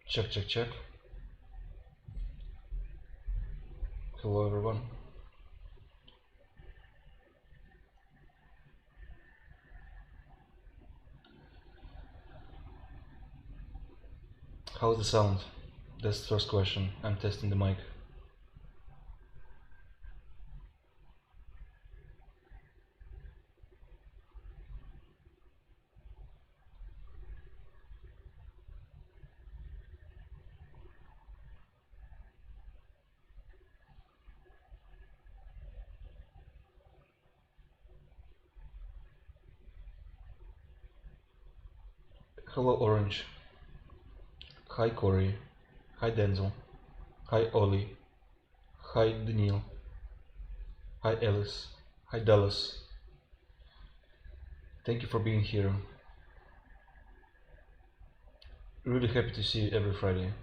Check, check, check. Hello, everyone. How's the sound? That's the first question. I'm testing the mic. Hello, Orange. Hi, Corey. Hi, Denzel. Hi, Ollie. Hi, Daniil. Hi, Alice. Hi, Dallas. Thank you for being here. Really happy to see you every Friday.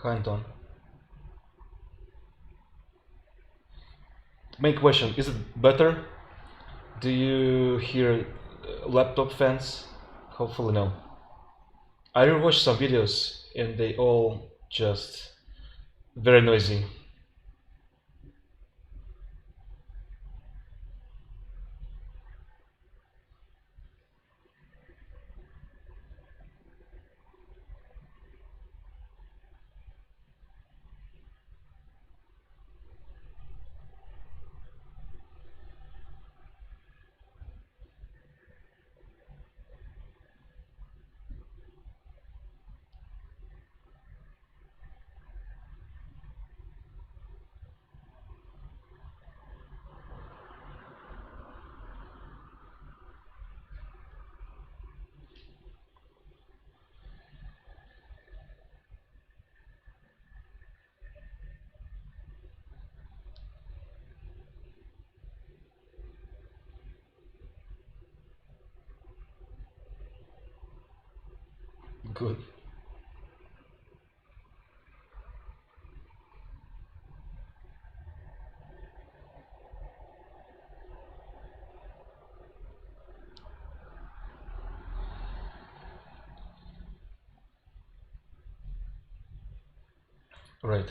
Hi, Anton. Main question, is it better? Do you hear laptop fans? Hopefully no. I rewatched some videos and they all just very noisy. Good. Right.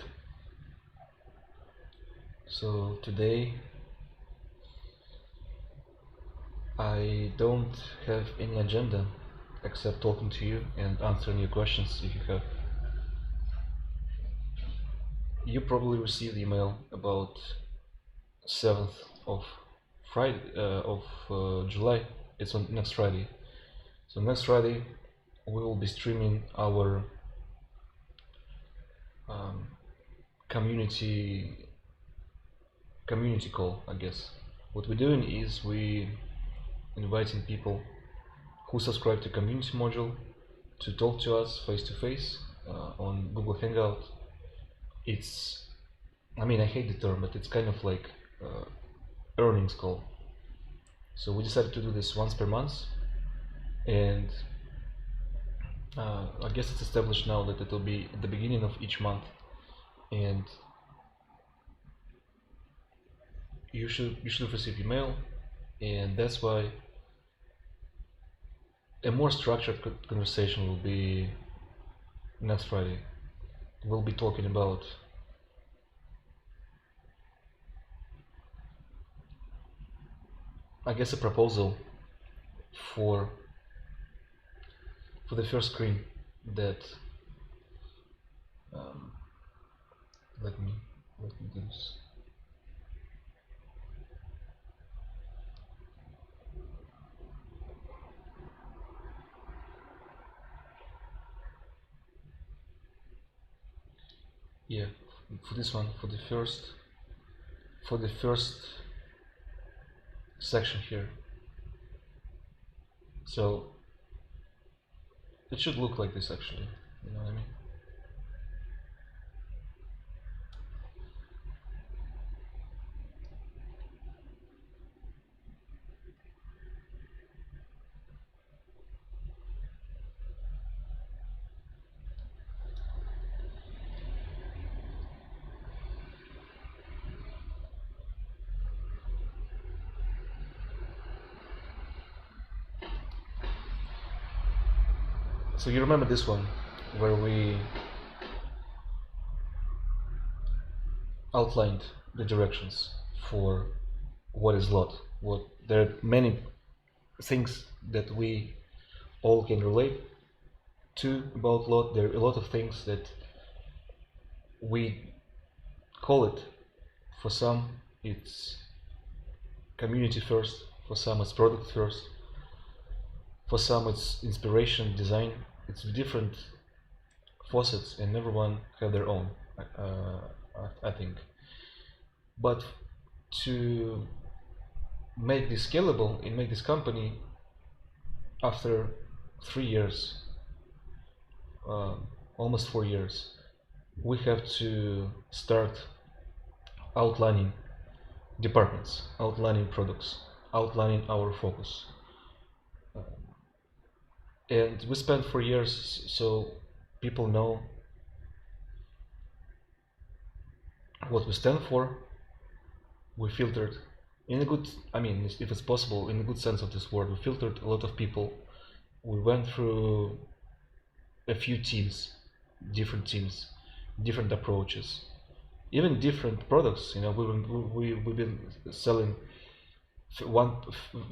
So today I don't have any agenda except talking to you and answering your questions if you have. You probably received email about 7th of Friday of July. It's on next Friday. So next Friday we will be streaming our um, community call, I guess. What we're doing is we inviting people who subscribe to community module to talk to us face to face on Google Hangout. It's, I mean, I hate the term, but it's kind of like earnings call. So we decided to do this once per month, and I guess it's established now that it will be at the beginning of each month, and you should receive email, and that's why a more structured conversation will be next Friday. We'll be talking about I guess a proposal for the first screen that um, let me do this. yeah, for this one, for the first section here. So it should look like this actually, you know what I mean? So you remember this one where we outlined the directions for what is LOT. What there are many things that we all can relate to about LOT. There are a lot of things that we call it. For some, it's community first. For some, it's product first. For some, it's inspiration, design. It's different facets, and everyone have their own. I think. But to make this scalable and make this company, after 3 years, almost 4 years, we have to start outlining departments, outlining products, outlining our focus. And we spent 4 years so people know what we stand for. We filtered in a good, I mean, if it's possible, in a good sense of this word, we filtered a lot of people. We went through a few teams, different approaches, even different products. You know, we've been selling one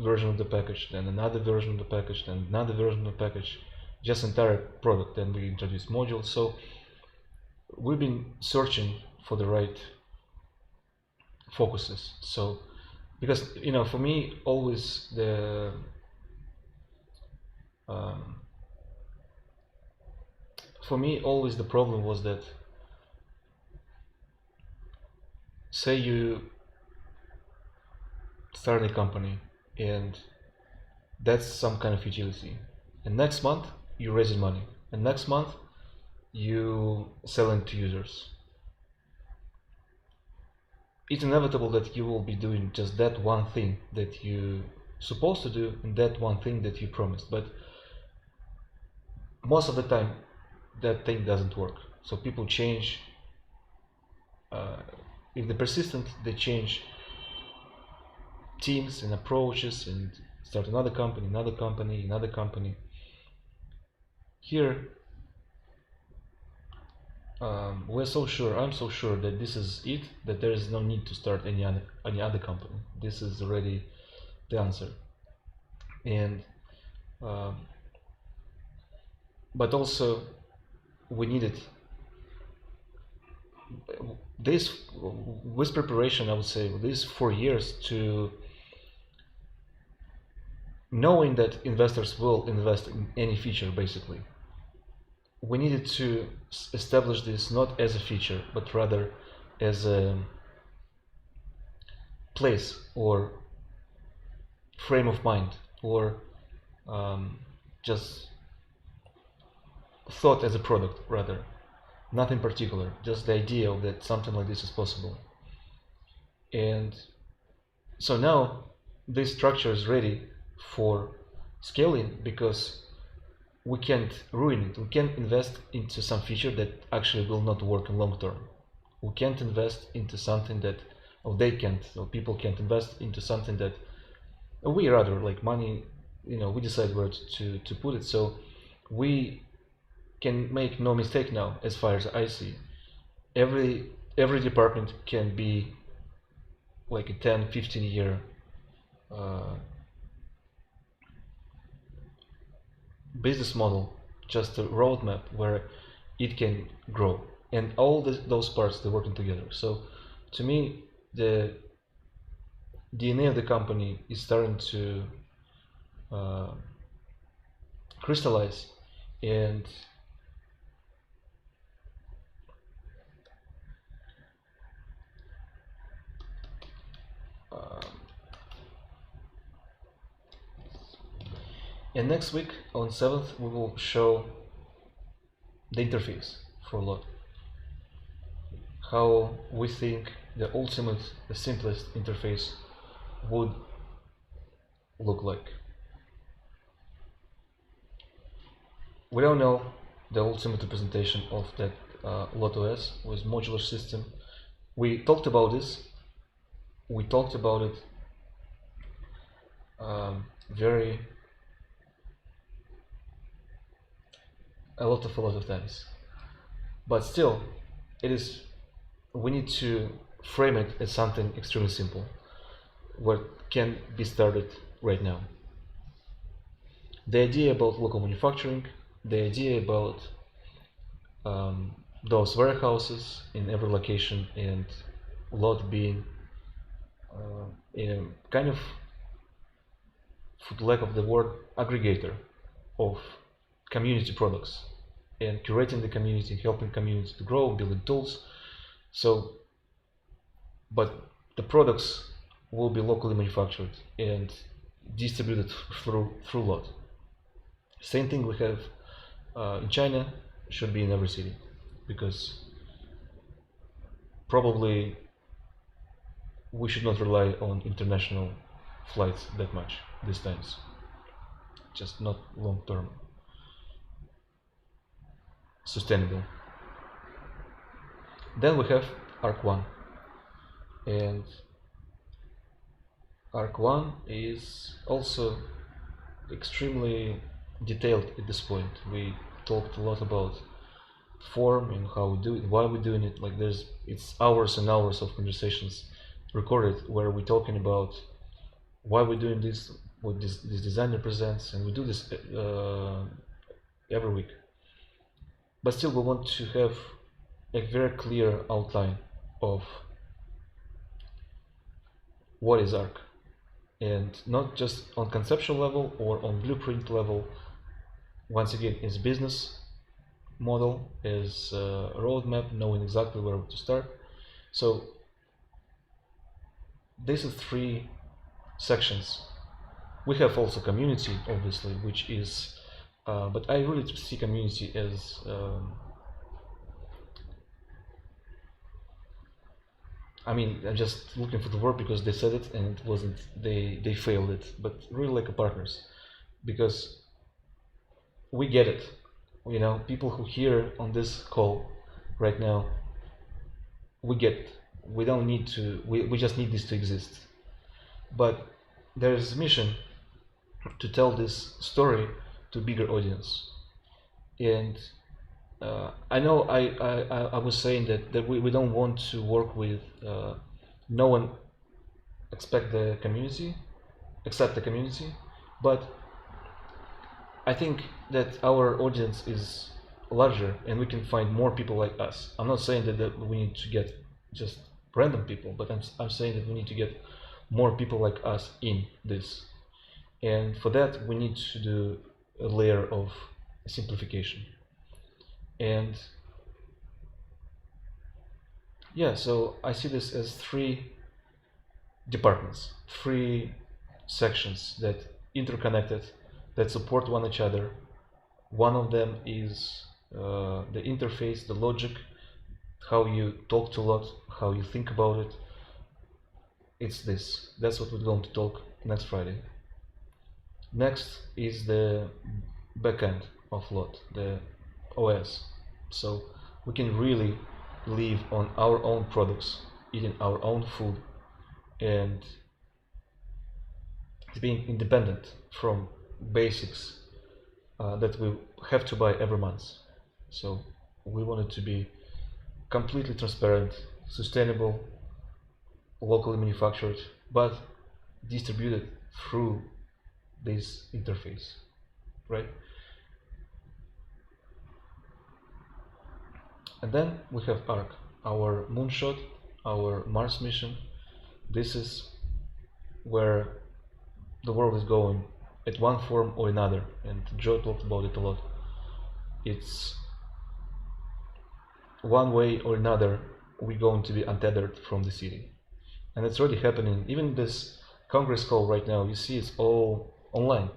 version of the package, then another version of the package, then another version of the package, just entire product. Then we introduced modules. So we've been searching for the right focuses. So because, you know, for me always the problem was that, say you start a company and that's some kind of utility, and next month you're raising money, and next month you selling to users. It's inevitable that you will be doing just that one thing that you supposed to do and that one thing that you promised, but most of the time that thing doesn't work. So people change. If they're persistent, they change teams and approaches and start another company, another company, another company. Here we're so sure, I'm so sure that this is it, that there is no need to start any other company. This is already the answer. And but also we needed this, with preparation, I would say, these 4 years, to knowing that investors will invest in any feature. Basically, we needed to establish this not as a feature, but rather as a place or frame of mind, or just thought as a product, rather. Nothing particular, just the idea of that something like this is possible. And so now this structure is ready for scaling, because we can't ruin it. We can't invest into some feature that actually will not work in long term. We can't invest into something that, or they can't, or people can't invest into something that we rather, like money, you know, we decide where to put it. So we can make no mistake now, as far as I see. Every department can be like a 10-15 year business model, just a roadmap where it can grow, and all those parts, they're working together. So to me, the DNA of the company is starting to crystallize, and And next week on 7th we will show the interface for LOT. How we think the ultimate, the simplest interface would look like. We don't know the ultimate representation of that LOT-OS with modular system. We talked about this. We talked about it a lot of times, but still, we need to frame it as something extremely simple, what can be started right now. The idea about local manufacturing, the idea about those warehouses in every location, and LOT being a kind of, for the lack of the word, aggregator of community products and curating the community, helping community to grow, building tools. So, but the products will be locally manufactured and distributed through LOT. Same thing we have in China should be in every city, because probably we should not rely on international flights that much these times, just not long-term sustainable. Then we have ARC1, and ARC1 is also extremely detailed at this point. We talked a lot about form and how we do it, why we're doing it. Like it's hours and hours of conversations recorded where we're talking about why we're doing this, what this design represents, and we do this every week. But still, we want to have a very clear outline of what is ARC, and not just on conceptual level or on blueprint level. Once again, it's business model, is a roadmap, knowing exactly where to start. So these are 3 sections. We have also community, obviously, which is but I really see community as I'm just looking for the word because they said it and it wasn't, they failed it, but really like a partners, because we get it. People who hear on this call right now, we get it. We don't need to, we just need this to exist. But there is a mission to tell this story to a bigger audience. And I know I was saying that we don't want to work with no one except the community, but I think that our audience is larger and we can find more people like us. I'm not saying that we need to get just random people, but I'm saying that we need to get more people like us in this. And for that, we need to do a layer of simplification. And yeah, so I see this as 3 departments, 3 sections that interconnected, that support one each other. One of them is the interface, the logic, how you talk to LOT, how you think about it. It's this. That's what we're going to talk next Friday. Next is the backend of LOT, the OS. So we can really live on our own products, eating our own food, and being independent from basics that we have to buy every month. So we want it to be completely transparent, sustainable, locally manufactured, but distributed through this interface, right? And then we have ARC, our moonshot, our Mars mission. This is where the world is going at one form or another, and Joe talked about it a lot. It's one way or another we're going to be untethered from the city, and it's already happening. Even this Congress call right now, you see it's all online.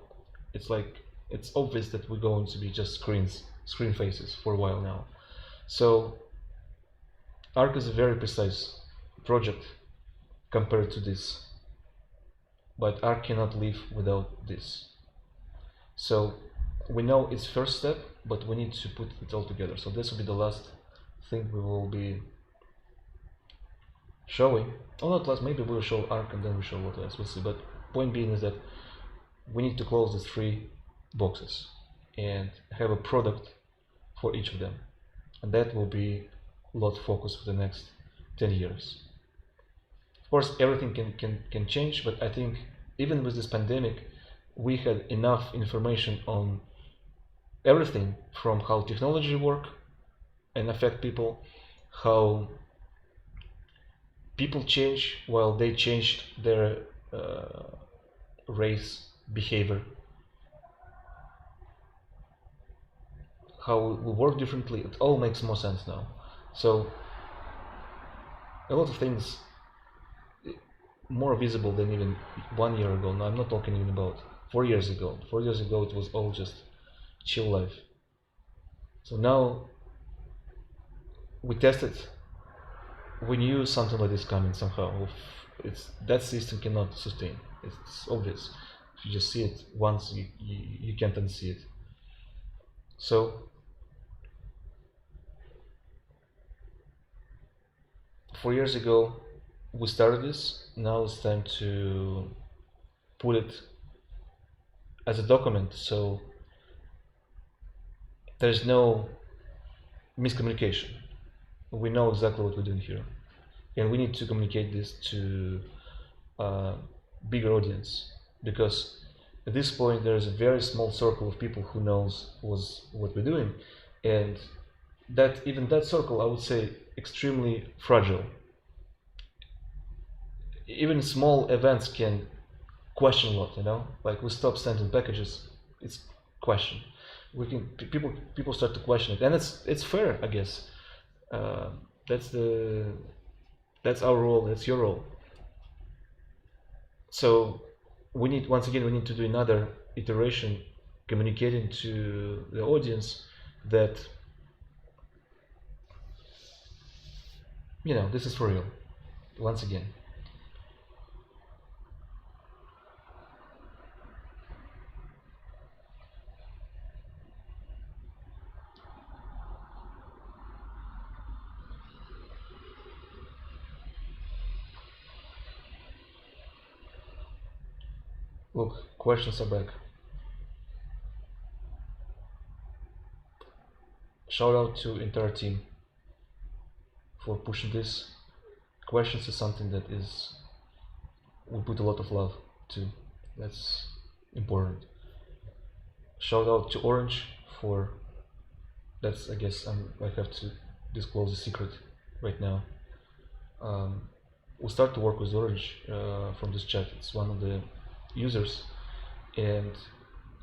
It's like it's obvious that we're going to be just screen faces for a while now. So Arc is a very precise project compared to this, but Arc cannot live without this. So we know it's first step, but we need to put it all together. So this will be the last thing we will be showing. Oh, not last, maybe we'll show Arc and then we show what else, we'll see. But point being is that we need to close the 3 boxes and have a product for each of them. And that will be a lot of focus for the next 10 years. Of course, everything can change, but I think even with this pandemic, we had enough information on everything from how technology work and affect people, how people change while they changed their race behavior, how we work differently. It all makes more sense now. So a lot of things more visible than even 1 year ago. Now I'm not talking even about 4 years ago. 4 years ago it was all just chill life. So now we tested, we knew something like this coming somehow. That system cannot sustain. It's obvious. If you just see it once, you can't unsee it. So 4 years ago we started this. Now it's time to put it as a document, so there's no miscommunication. We know exactly what we're doing here, and we need to communicate this to a bigger audience, because at this point there's a very small circle of people who knows what we're doing, and even that circle, I would say, extremely fragile. Even small events can question a lot, like we stop sending packages, it's question. People start to question it, and it's fair, I guess. That's our role, that's your role. So once again we need to do another iteration, communicating to the audience that this is for real, once again. Look, questions are back. Shout out to entire team for pushing this. Questions is something that we put a lot of love to. That's important. Shout out to Orange for I guess I have to disclose a secret right now. We'll start to work with Orange from this chat. It's one of the users, and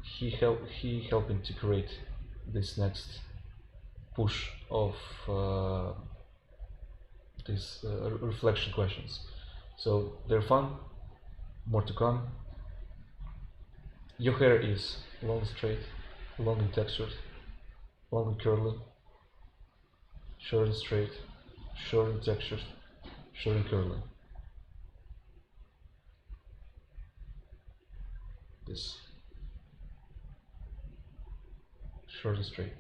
he helping to create this next push of these reflection questions. So they're fun, more to come. Your hair is long and straight, long and textured, long and curly, short and straight, short and textured, short and curly. This short and straight.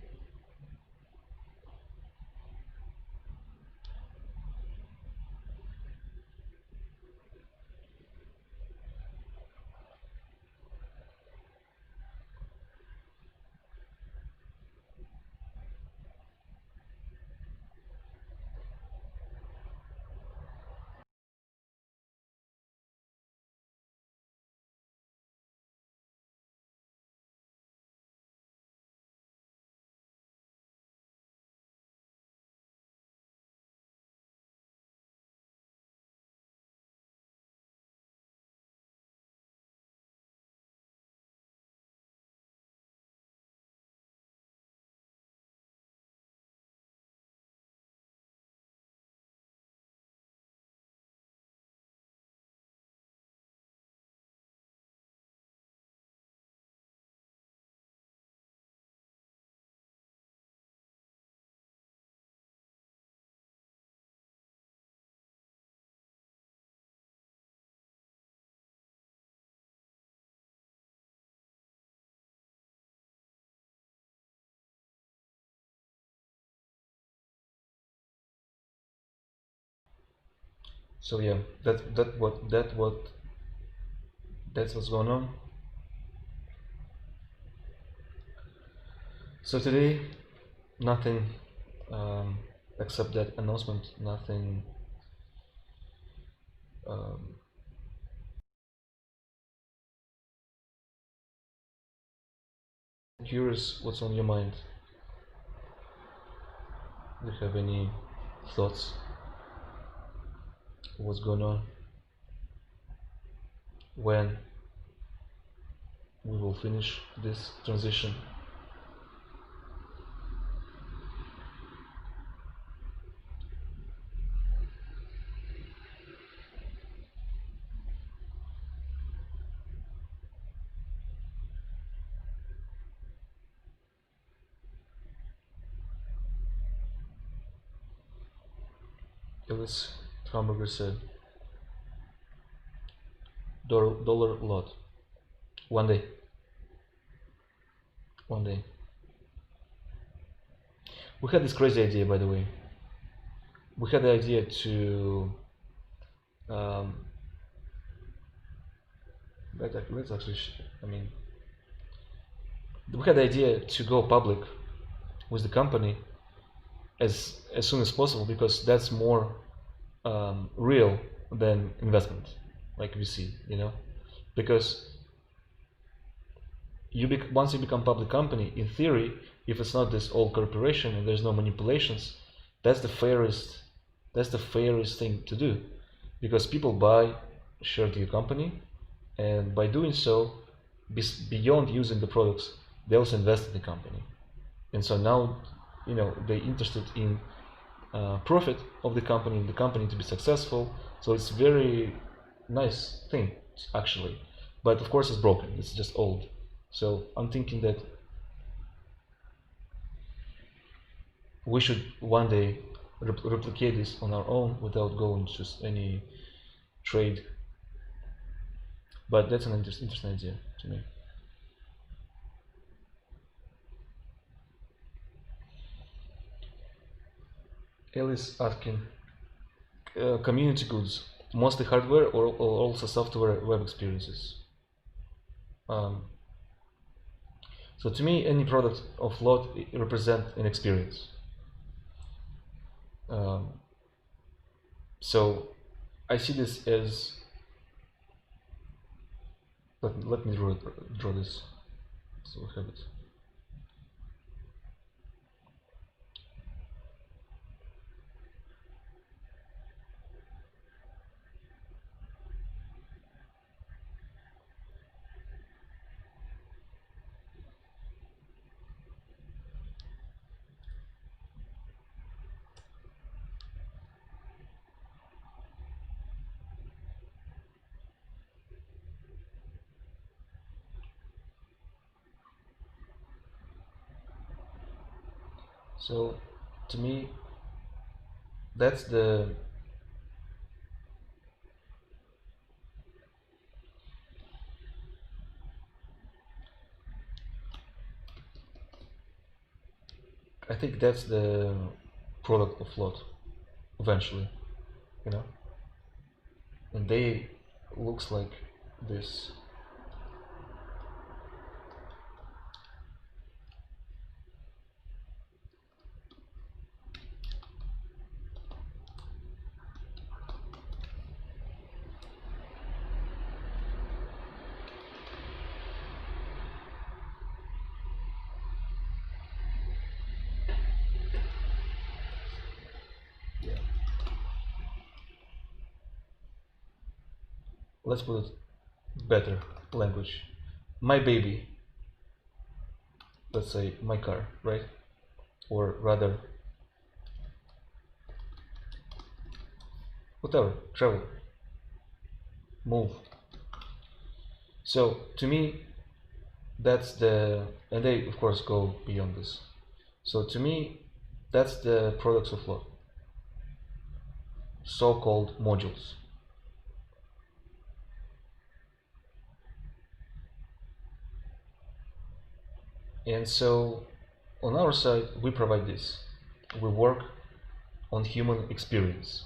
So yeah, that's what's going on. So today, nothing except that announcement. Nothing. Um, Curious, what's on your mind? Do you have any thoughts? What's going on? When we will finish this transition? Ellis Hamburger said, dollar lot. One day. One day. We had this crazy idea, by the way. We had the idea to um, let's actually, I mean, we had the idea to go public with the company as soon as possible, because that's more real than investment, like VC, because once you become public company, in theory, if it's not this old corporation and there's no manipulations, that's the fairest thing to do, because people buy share to your company, and by doing so, beyond using the products, they also invest in the company, and so now they're interested in profit of the company to be successful. So it's very nice thing actually, but of course it's broken, it's just old. So I'm thinking that we should one day replicate this on our own without going to any trade. But that's an interesting idea to me. Alice asking, community goods, mostly hardware or also software web experiences? So to me, any product of lot represent an experience. So I see this as, let me draw this so we have it. So to me, that's the I think that's the product of lot eventually, and they looks like this. Yeah. Let's put it better language. My baby, let's say my car, right? Or rather, whatever, travel, move. So to me, that's and they of course go beyond this. So to me, that's the products of law, so-called modules. And so on our side, we provide this. We work on human experience.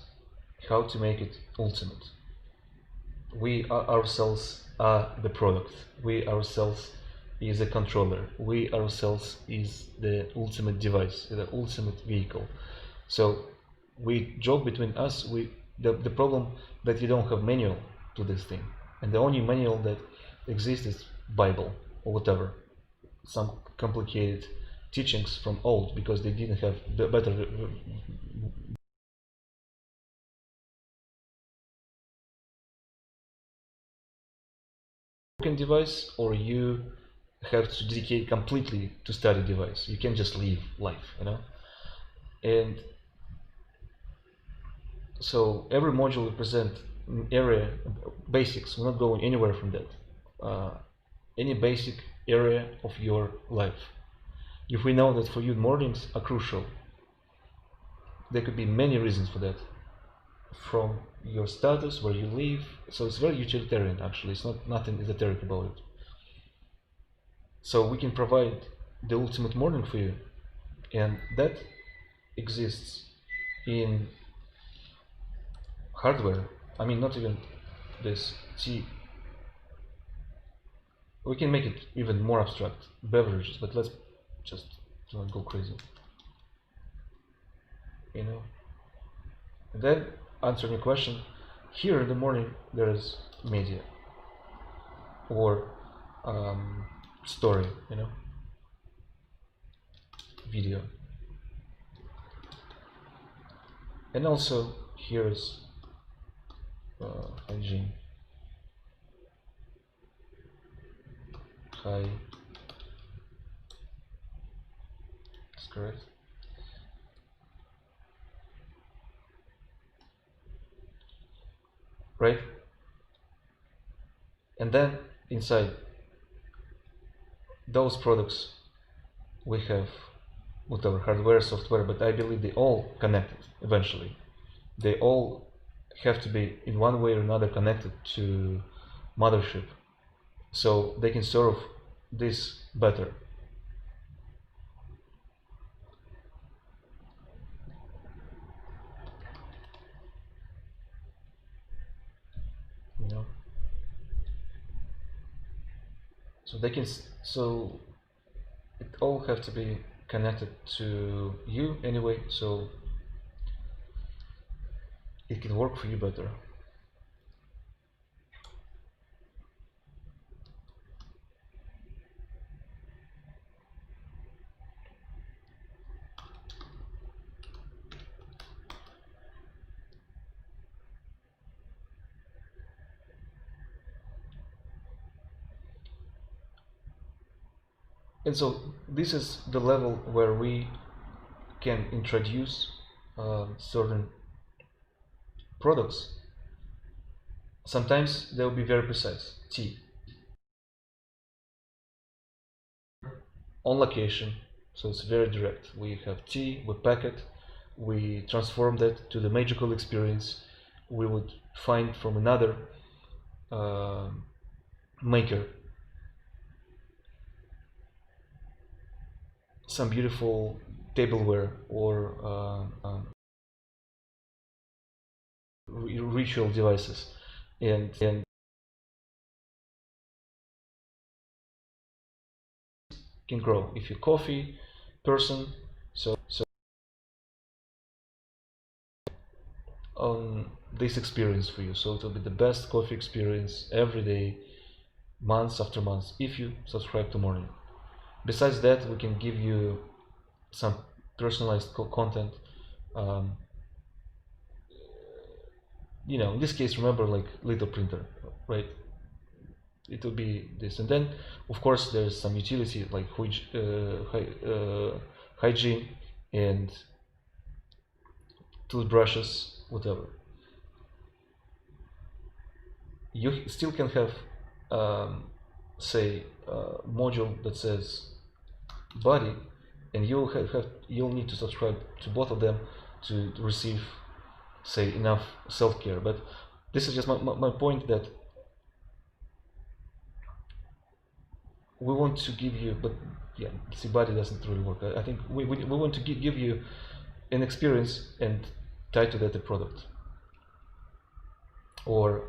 how to make it ultimate. We ourselves are the product. We ourselves is a controller. We ourselves is the ultimate device, the ultimate vehicle. So we joke between us. The problem that you don't have manual to this thing, and the only manual that exists is Bible or whatever, some complicated teachings from old, because they didn't have the better broken device, or you have to dedicate completely to study device. You can't just live life, you know. And so every module represent an area, basics. We're not going anywhere from that. Any basic area of your life. If we know that for you mornings are crucial, there could be many reasons for that. From your status, where you live, so it's very utilitarian actually. It's not nothing esoteric about it. So we can provide the ultimate morning for you, and that exists in hardware. I mean, not even this tea. We can make it even more abstract, beverages, but let's just don't go crazy, you know. And then answering your question, here in the morning there is media or story, you know, video, and also here is hygiene, high, that's correct. Right? And then inside those products we have whatever hardware, software, but I believe they all connected eventually. They all have to be in one way or another connected to mothership, so they can serve this better. You know, so they can, so it all have to be connected to you anyway, so it can work for you better. And so this is the level where we can introduce certain products. Sometimes they'll be very precise. T on location, so it's very direct. We have tea, we pack it, we transform that to the magical experience we would find from another maker. Some beautiful tableware or ritual devices, and can grow if you're a coffee person. So on this experience for you, so it will be the best coffee experience every day, months after months, if you subscribe to Morning. Besides that, we can give you some personalized content. You know, in this case, remember, like little printer, right? It will be this, and then of course there's some utility like hygiene and toothbrushes, whatever. You still can have say module that says body, and you'll need to subscribe to both of them to receive, say, enough self-care. But this is just my point, that we want to give you, but yeah, see, body doesn't really work. I think we want to give you an experience and tie to that a product. or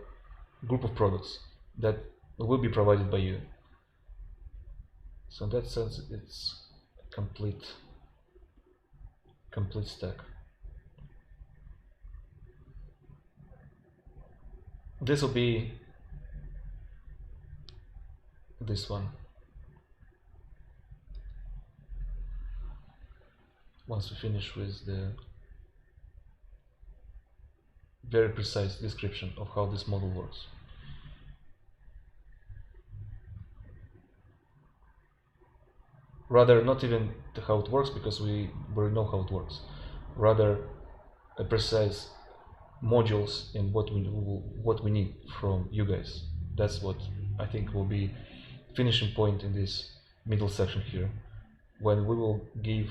group of products that will be provided by you. So in that sense, it's a complete stack. This will be this one. Once we finish with the very precise description of how this model works. Rather, not even how it works, because we already know how it works. Rather, a precise modules and what we need from you guys. That's what I think will be finishing point in this middle section here, when we will give,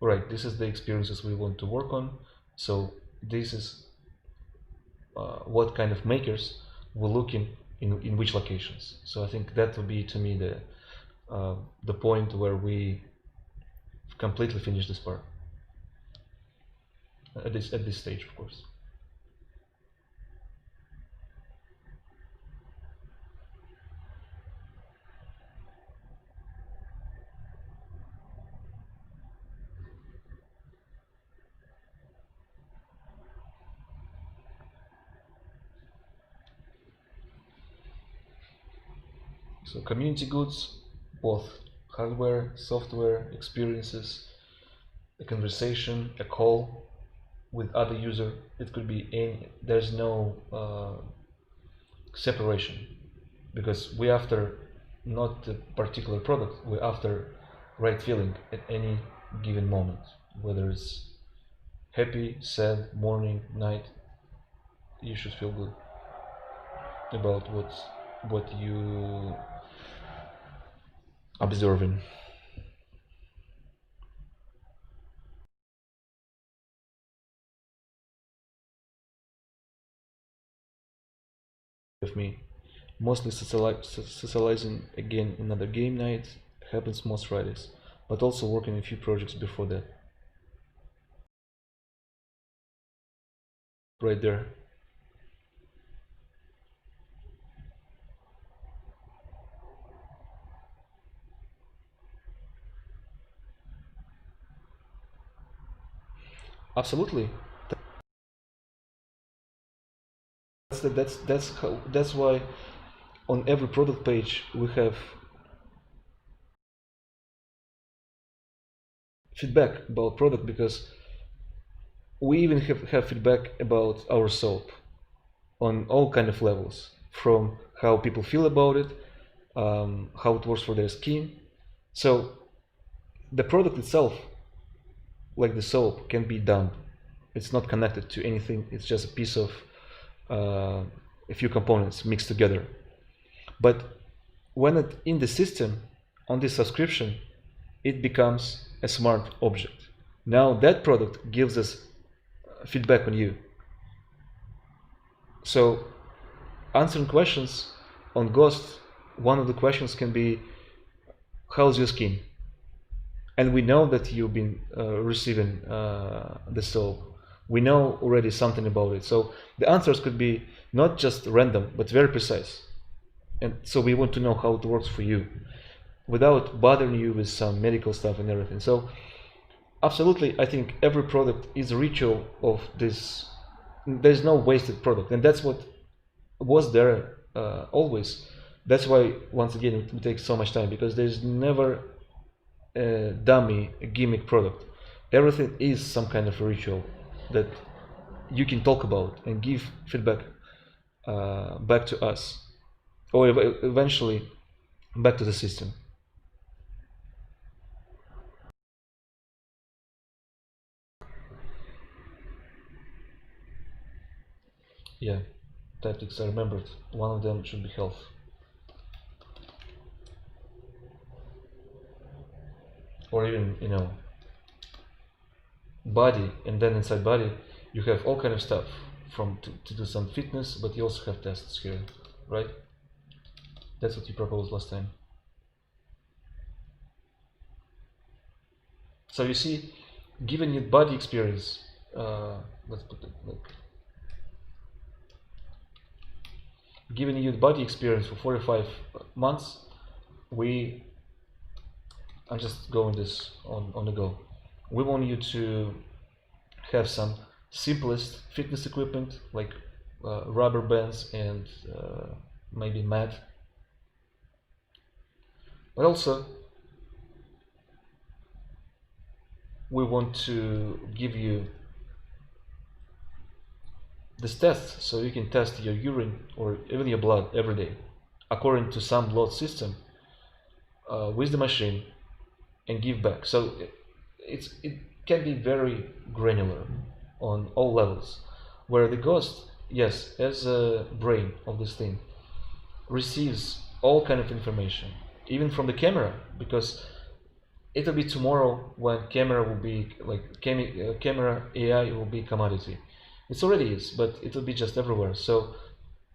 right, this is the experiences we want to work on, so this is what kind of makers we're looking in which locations. So I think that would be, to me, the point where we completely finish this part at this stage, of course. So community goods, both hardware, software, experiences, a conversation, a call with other user. It could be any, there's no separation, because we after not a particular product, we're after right feeling at any given moment, whether it's happy, sad, morning, night. You should feel good about what you observing. With me, mostly socializing again another game night happens most Fridays, but also working a few projects before that. Right there. Absolutely. That's why on every product page we have feedback about product, because we even have feedback about our soap on all kind of levels, from how people feel about it, how it works for their skin. So the product itself, like the soap, can be dumb. It's not connected to anything. It's just a piece of a few components mixed together. But when it in the system, on this subscription, it becomes a smart object. Now that product gives us feedback on you. So answering questions on Ghost, one of the questions can be, how's your skin? And we know that you've been receiving the soap. We know already something about it. So the answers could be not just random, but very precise. And so we want to know how it works for you, without bothering you with some medical stuff and everything. So absolutely, I think every product is a ritual of this. There's no wasted product, and that's what was there always. That's why, once again, it takes so much time, because there's never a dummy, a gimmick product. Everything is some kind of a ritual that you can talk about and give feedback back to us, or eventually back to the system. Yeah, tactics I remembered. One of them should be health. Or even, body, and then inside body you have all kind of stuff from to do some fitness, but you also have tests here, right? That's what you proposed last time. So you see, given your body experience, let's put it like giving you the body experience for 45 months, I'm just going this on the go. We want you to have some simplest fitness equipment like rubber bands and maybe mat, but also we want to give you this test so you can test your urine or even your blood every day according to some blood system with the machine and give back. So it can be very granular on all levels, where the ghost, yes, as a brain of this thing, receives all kind of information, even from the camera, because it will be tomorrow when camera will be like camera AI will be commodity. It already is, but it will be just everywhere. So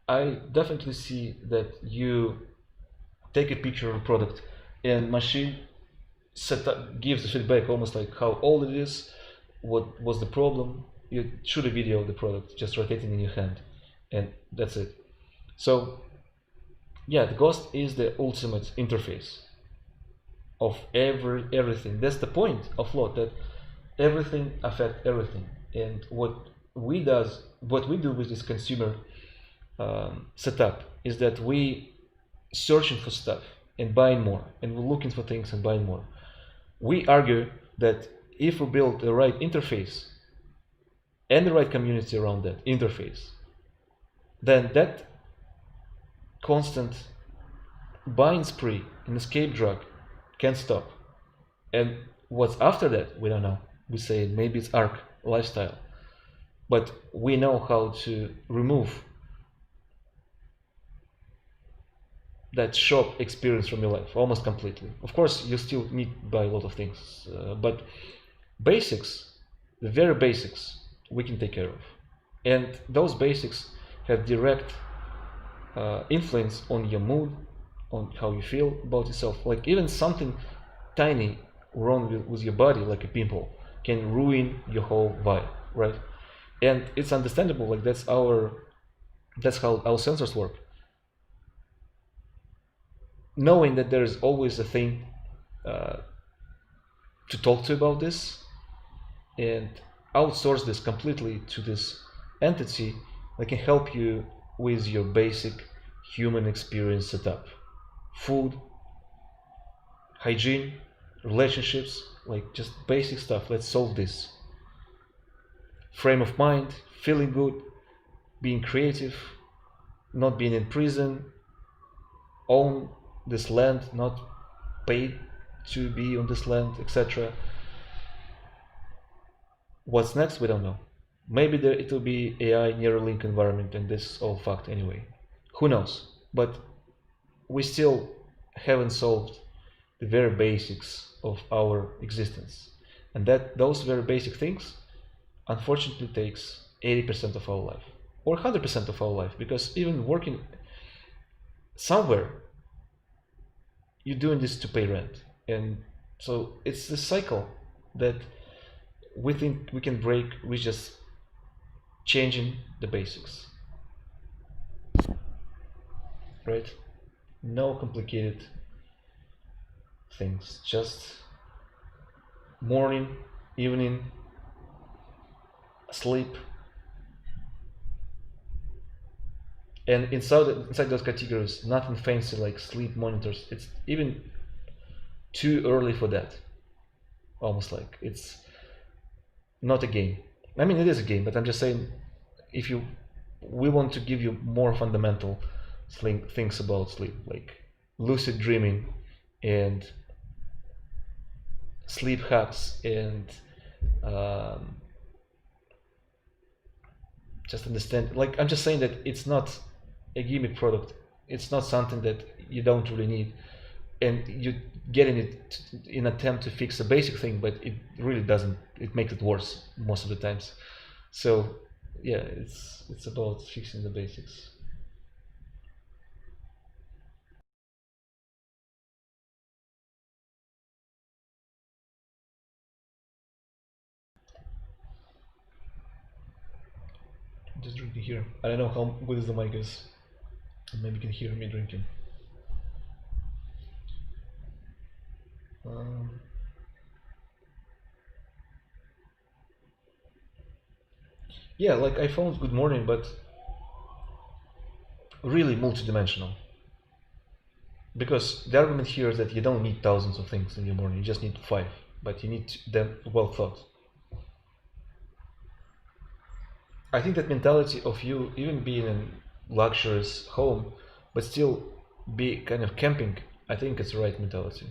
I definitely see that you take a picture of a product and machine gives the feedback almost like how old it is, what was the problem. You shoot a video of the product just rotating in your hand, and that's it. So yeah, the ghost is the ultimate interface of everything. That's the point of float, that everything affects everything. And what we do with this consumer setup is that we searching for stuff and buying more, and we're looking for things and buying more. We argue that if we build the right interface and the right community around that interface, then that constant buying spree and escape drug can stop. And what's after that, we don't know. We say maybe it's ARC lifestyle, but we know how to remove that shop experience from your life almost completely. Of course, you still need to buy a lot of things, but basics, the very basics, we can take care of. And those basics have direct influence on your mood, on how you feel about yourself. Like even something tiny wrong with your body, like a pimple, can ruin your whole vibe, right? And it's understandable. Like that's how our sensors work. Knowing that there is always a thing to talk to about this, and outsource this completely to this entity that can help you with your basic human experience setup. Food, hygiene, relationships, like just basic stuff. Let's solve this. Frame of mind, feeling good, being creative, not being in prison, own this land, not paid to be on this land, etc. What's next? We don't know. Maybe it will be AI Neuralink environment and this is all fucked anyway. Who knows? But we still haven't solved the very basics of our existence. And that those very basic things unfortunately takes 80% of our life or 100% of our life, because even working somewhere, you're doing this to pay rent. And so it's the cycle that we think we can break with just changing the basics, right? No complicated things, just morning, evening, sleep, and inside those categories, nothing fancy like sleep monitors. It's even too early for that. Almost like it's not a game. I mean, it is a game, but I'm just saying, we want to give you more fundamental things about sleep, like lucid dreaming and sleep hacks, and just understand. Like I'm just saying that it's not a gimmick product. It's not something that you don't really need, and you getting it in attempt to fix a basic thing, but it really doesn't. It makes it worse most of the times. So yeah, it's about fixing the basics. Just drinking here. I don't know how good is the mic is. Maybe you can hear me drinking. Yeah, like I found Good Morning, but really multidimensional. Because the argument here is that you don't need thousands of things in your morning, you just need 5, but you need them well thought. I think that mentality of you even being in luxurious home, but still be kind of camping, I think it's the right mentality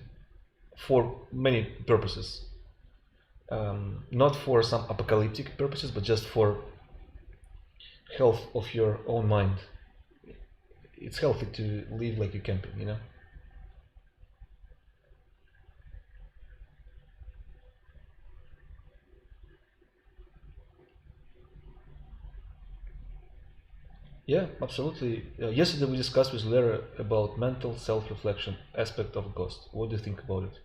for many purposes. Not for some apocalyptic purposes, but just for health of your own mind. It's healthy to live like you're camping, you know? Yeah, absolutely. Yesterday we discussed with Lara about mental self-reflection aspect of Ghost. What do you think about it?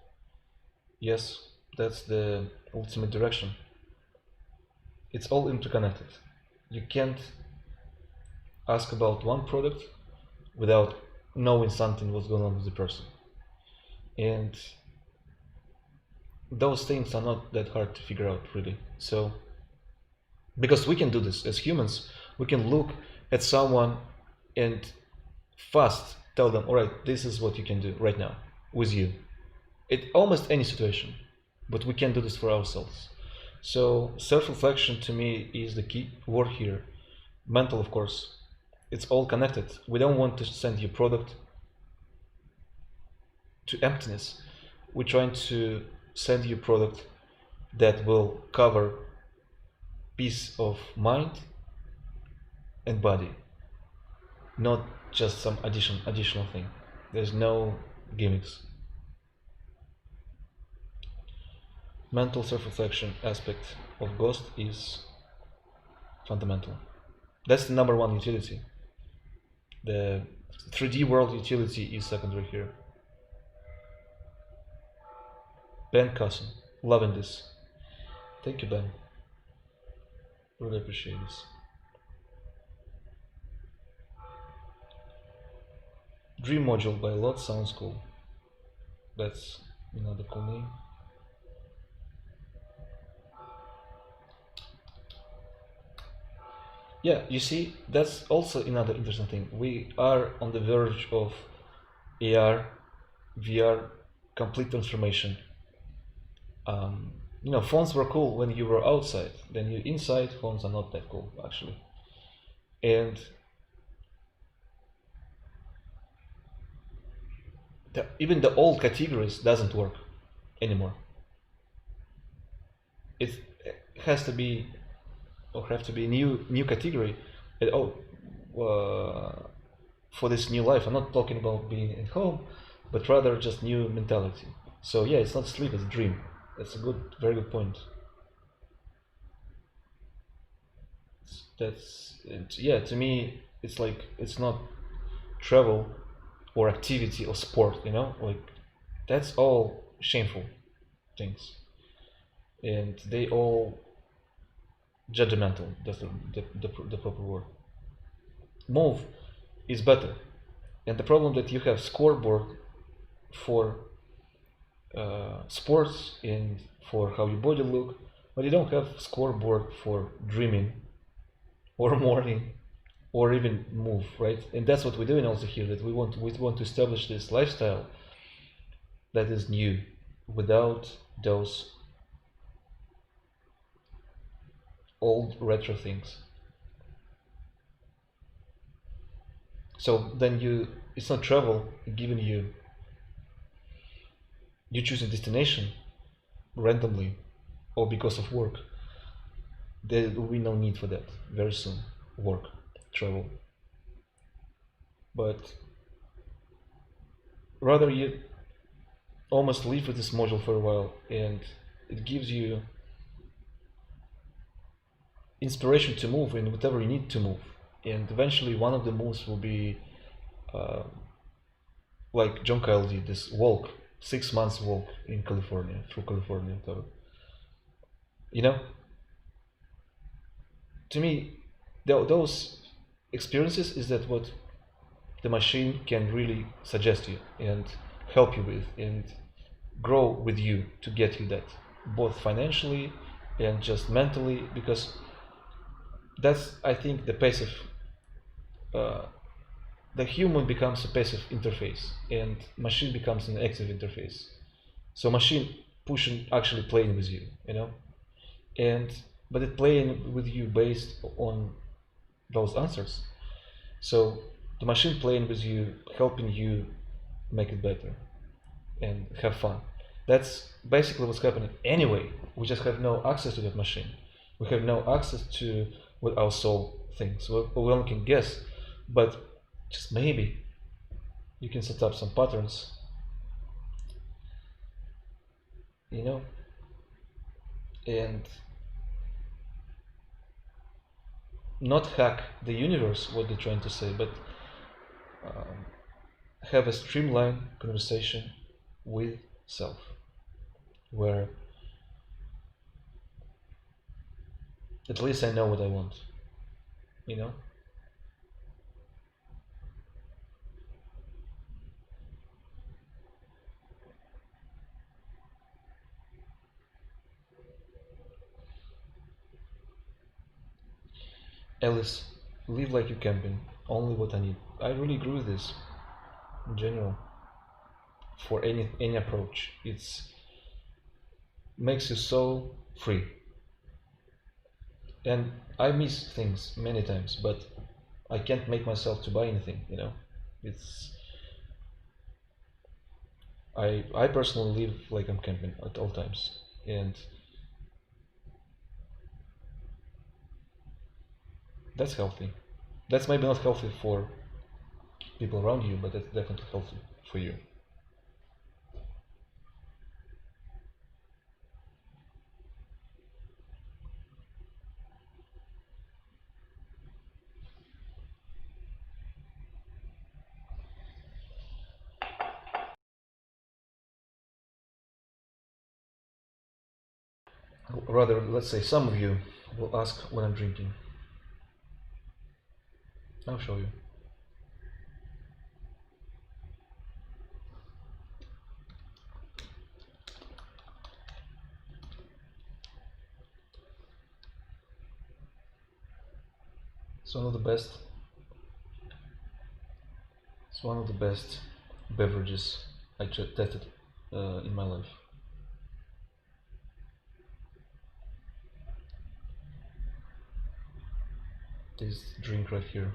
Yes, that's the ultimate direction. It's all interconnected. You can't ask about one product without knowing something what's going on with the person. And those things are not that hard to figure out, really. So, because we can do this as humans, we can look at someone and fast tell them, all right, this is what you can do right now with you. It almost any situation, but we can do this for ourselves. So self-reflection to me is the key word here. Mental, of course, it's all connected. We don't want to send your product to emptiness. We're trying to send you a product that will cover peace of mind and body, not just some additional thing. There's no gimmicks. Mental self-reflection aspect of Ghost is fundamental. That's the number one utility. The 3D world utility is secondary here. Ben Cousin, loving this. Thank you, Ben. Really appreciate this. Dream Module by Lot sounds cool. That's another cool name. Yeah, you see, that's also another interesting thing. We are on the verge of AR, VR, complete transformation. You know, phones were cool when you were outside. Then you inside, phones are not that cool actually. And even the old categories doesn't work anymore. It has to be, or have to be a new category. And, for this new life. I'm not talking about being at home, but rather just new mentality. So yeah, it's not sleep, it's dream. That's a good, very good point. Yeah, to me, it's like, it's not travel or activity or sport, you know, like that's all shameful things, and they all judgmental. That's the proper word. Move is better, and the problem that you have scoreboard for sports and for how your body look, but you don't have scoreboard for dreaming or morning or even move, right? And that's what we're doing also here, that we want to establish this lifestyle that is new without those old retro things. So then it's not travel giving you choose a destination randomly or because of work. There will be no need for that very soon. Work, travel. But rather you almost live with this module for a while, and it gives you inspiration to move in whatever you need to move. And eventually one of the moves will be like John Kyle did, this walk, 6 months walk in California, through California. You know, to me, those experiences is that what the machine can really suggest you and help you with and grow with you to get you that, both financially and just mentally, because that's, I think, the passive. Uh, the human becomes a passive interface and machine becomes an active interface. So machine pushing actually playing with you, you know, and but it playing with you based on those answers. So the machine playing with you, helping you make it better and have fun. That's basically what's happening anyway. We just have no access to that machine. We have no access to what our soul thinks. We only can guess, but just maybe you can set up some patterns, you know, and not hack the universe, what they're trying to say, but um, have a streamlined conversation with self, where at least I know what I want, you know? Alice, live like you're camping, only what I need. I really agree with this in general. For any approach, it's makes you so free. And I miss things many times, but I can't make myself to buy anything, you know? It's I personally live like I'm camping at all times. And that's healthy. That's maybe not healthy for people around you, but it's definitely healthy for you. Rather, let's say some of you will ask when I'm drinking. I'll show you. It's one of the best. It's one of the best beverages I tested in my life. This drink right here.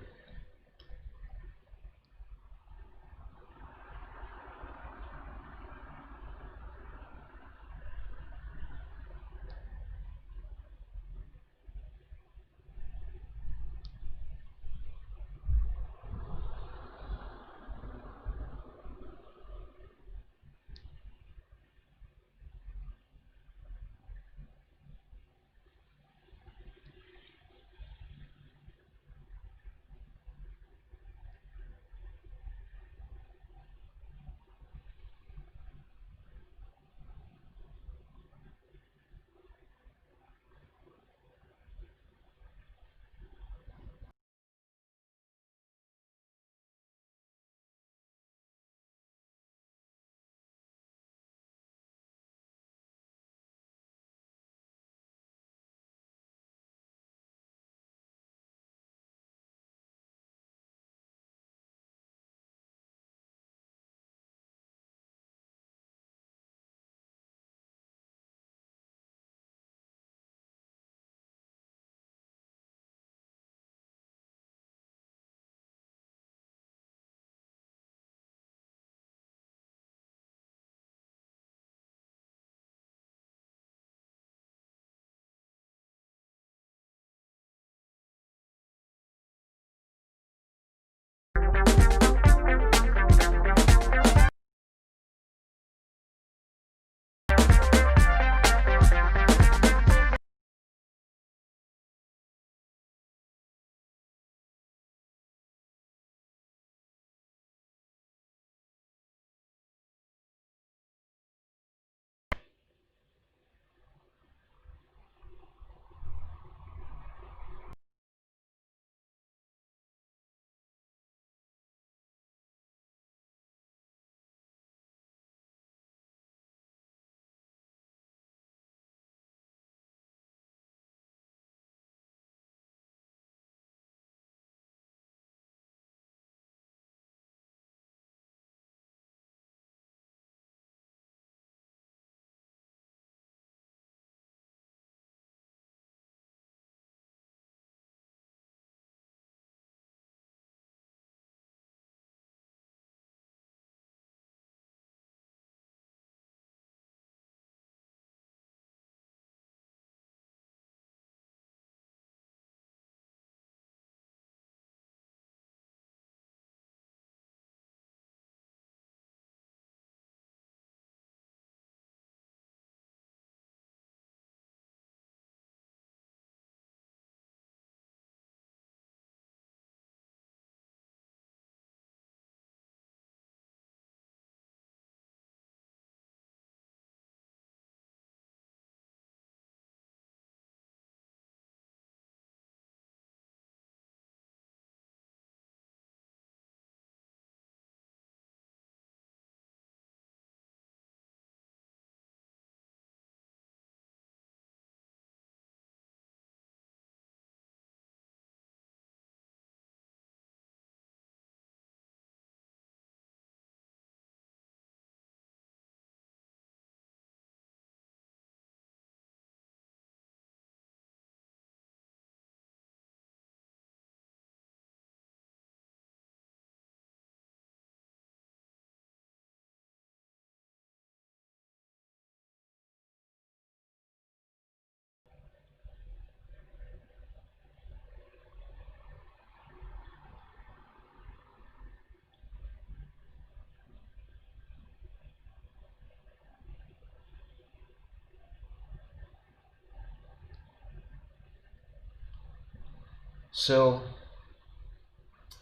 So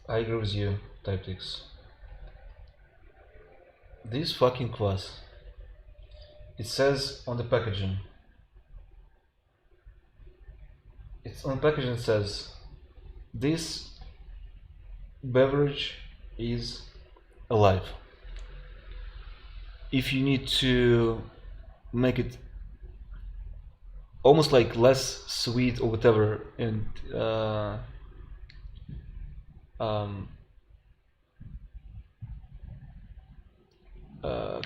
I agree with you, Typetix. This fucking kvass. It says on the packaging. It's on the packaging. It says this beverage is alive. If you need to make it almost like less sweet or whatever, and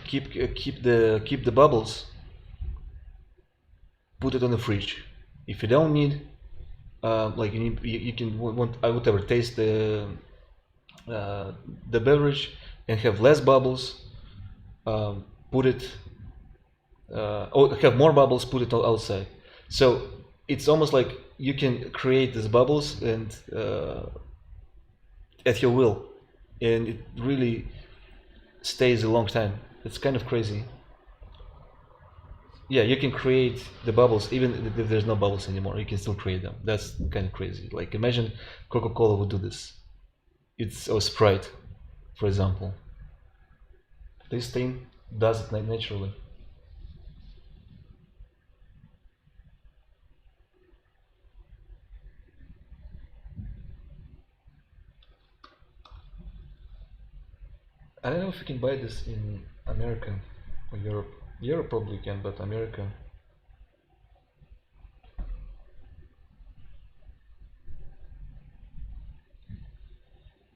keep the bubbles, put it on the fridge. If you don't need, like you can want whatever taste the beverage and have less bubbles, put it or have more bubbles, put it outside. So it's almost like you can create these bubbles and at your will, and it really stays a long time. It's kind of crazy. Yeah, you can create the bubbles even if there's no bubbles anymore. You can still create them. That's kind of crazy. Like imagine Coca-Cola would do this. It's or Sprite, for example. This thing does it naturally. I don't know if you can buy this in America or Europe. Europe probably can, but America.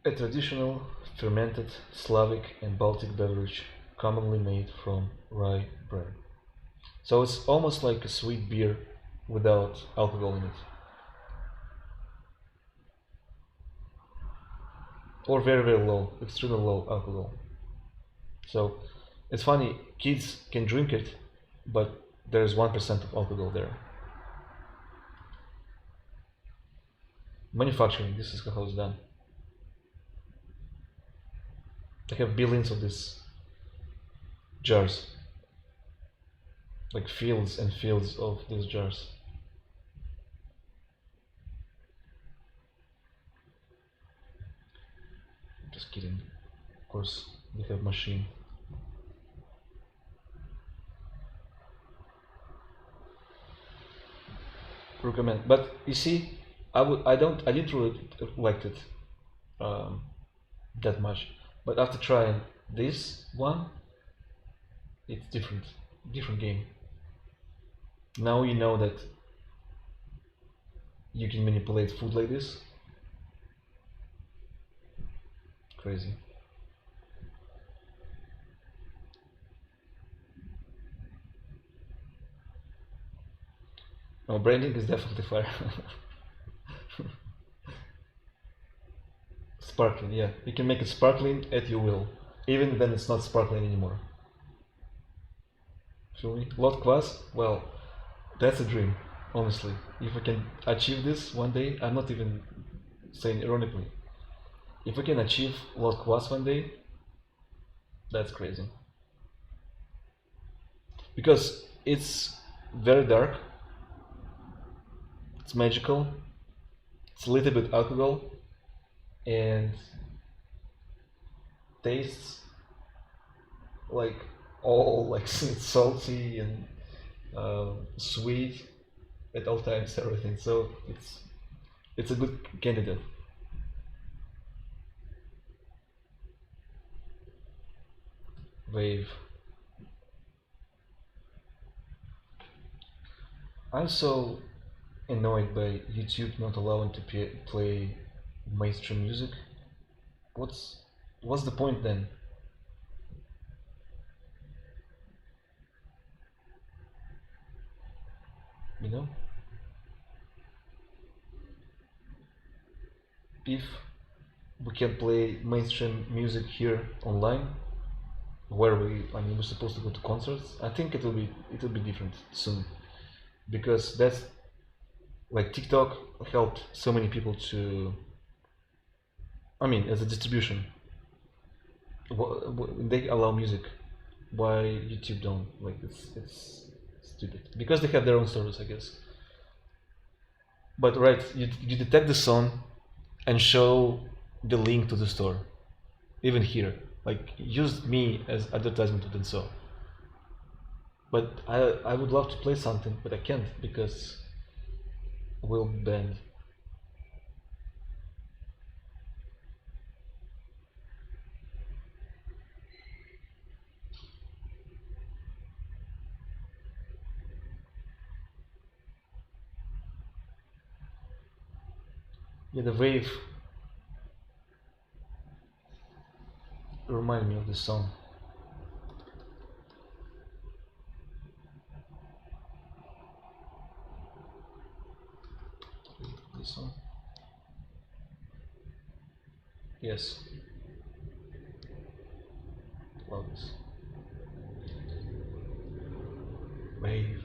A traditional fermented Slavic and Baltic beverage commonly made from rye bread. So it's almost like a sweet beer without alcohol in it. Or very, very low, extremely low alcohol. So it's funny, kids can drink it, but there's 1% of alcohol there. Manufacturing, this is how it's done. They have billions of these jars, like fields and fields of these jars. Just kidding. Of course, they have machine. Recommend, but you see, I didn't really like it that much. But after trying this one, it's different game. Now you know that you can manipulate food like this. Crazy. No, branding is definitely fire. Sparkling, yeah. You can make it sparkling at your will. Even then it's not sparkling anymore. Feel me? Lot Kvass, well, that's a dream, honestly. If I can achieve this one day, I'm not even saying ironically. If I can achieve Lot Kvass one day, that's crazy. Because it's very dark, it's magical, it's a little bit alcohol, and tastes like all like salty and sweet at all times, everything. So it's a good candidate. Wave. I'm so annoyed by YouTube not allowing to play mainstream music. What's the point then? You know? If we can play mainstream music here online, where we're supposed to go to concerts, I think it'll be different soon, because that's like TikTok helped so many people to, as a distribution. They allow music, why YouTube don't? Like it's stupid, because they have their own service, I guess. But right, you detect the song and show the link to the store, even here. Like, use me as advertisement to Denso. But I would love to play something, but I can't because we'll be banned. Yeah, the wave remind me of this song. This song. Yes. Love this. Wave.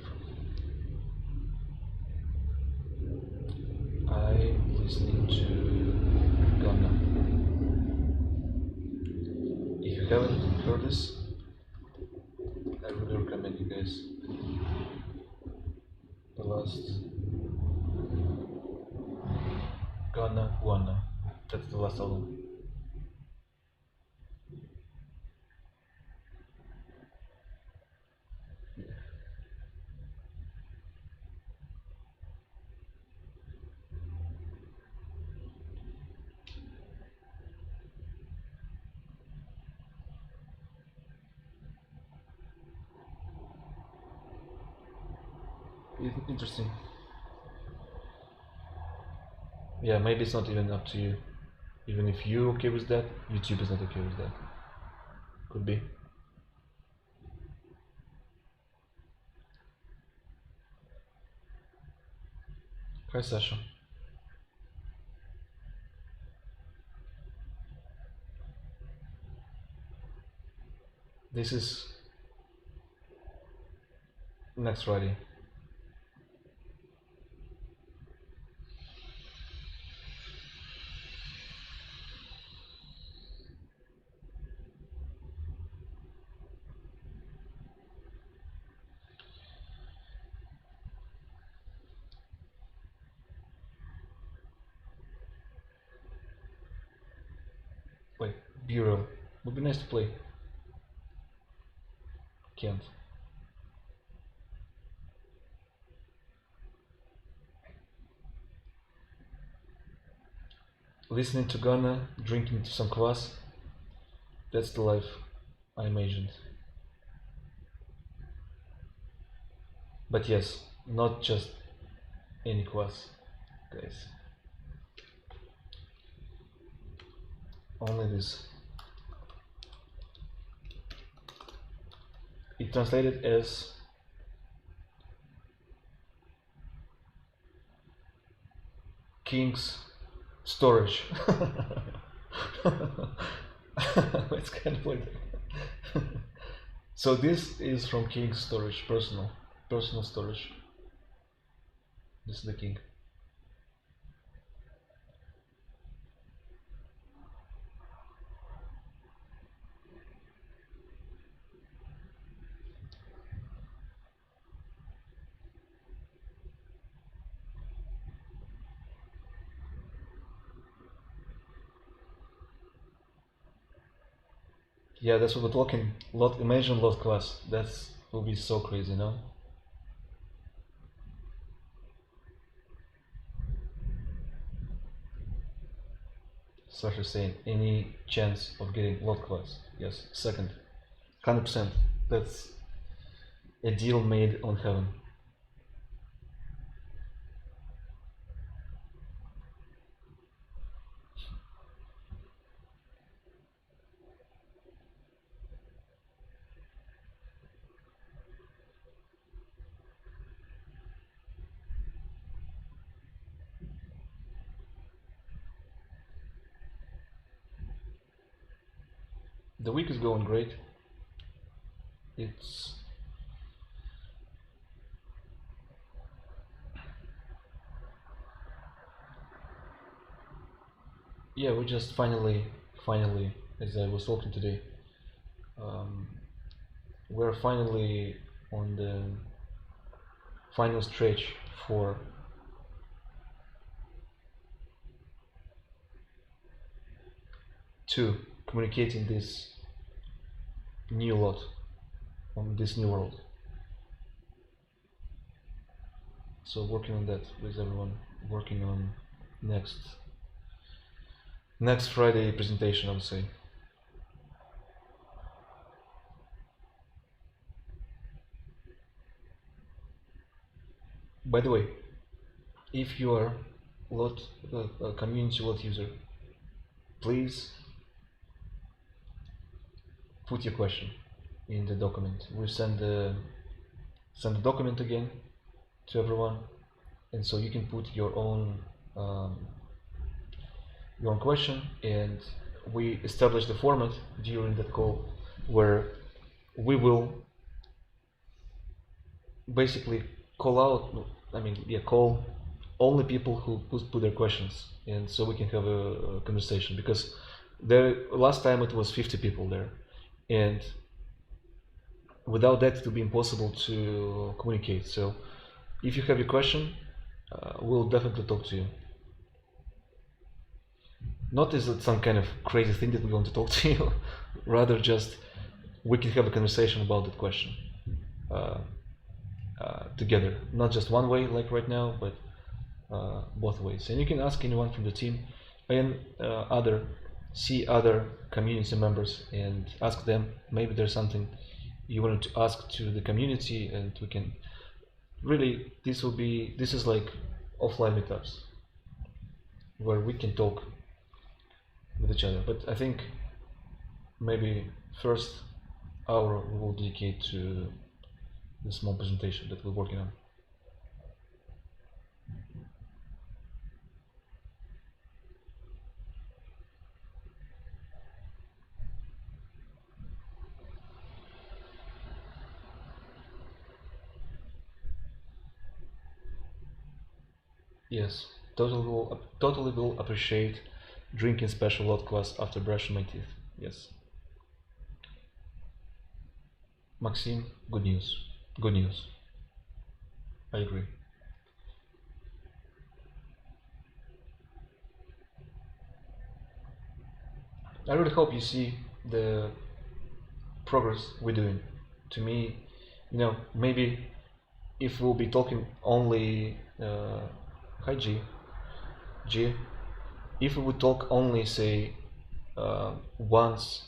I'm listening to Ghana. If you haven't heard this, I really recommend you guys. The last Ghana Wana. That's the last album. Interesting. Yeah, maybe it's not even up to you. Even if you're okay with that, YouTube is not okay with that. Could be. Hi, Sasha. This is next Friday. Like, Bureau. Would be nice to play. Can't. Listening to Ghana, drinking some kvass. That's the life I imagined. But yes, not just any kvass, guys. Only this. It translated as King's Storage. It's kind of like that. So this is from King's Storage, personal storage. This is the king. Yeah, that's what we're talking. Imagine Lost Class. That's will be so crazy, no? Sasha saying, any chance of getting Lost Class? Yes, second. 100%. That's a deal made on heaven. The week is going great. It's yeah, we just finally, as I was talking today, we're finally on the final stretch for to communicating this new lot on this new world. So working on that with everyone, working on next Friday presentation, I would say. By the way, if you are a community lot user, please put your question in the document. We send the document again to everyone, and so you can put your own question, and we establish the format during that call where we will basically call only people who put their questions, and so we can have a conversation, because last time it was 50 people there, and without that it will be impossible to communicate. So if you have a question, we'll definitely talk to you. Not as some kind of crazy thing that we want to talk to you, rather just we can have a conversation about that question together, not just one way like right now, but both ways. And you can ask anyone from the team and see other community members and ask them. Maybe there's something you wanted to ask to the community, and we can really, this is like offline meetups where we can talk with each other. But I think maybe first hour we will dedicate to the small presentation that we're working on. Yes, totally will appreciate drinking special lot class after brushing my teeth. Yes. Maxim, good news. Good news. I agree. I really hope you see the progress we're doing. To me, maybe if we'll be talking only hi G, if we would talk only, say, once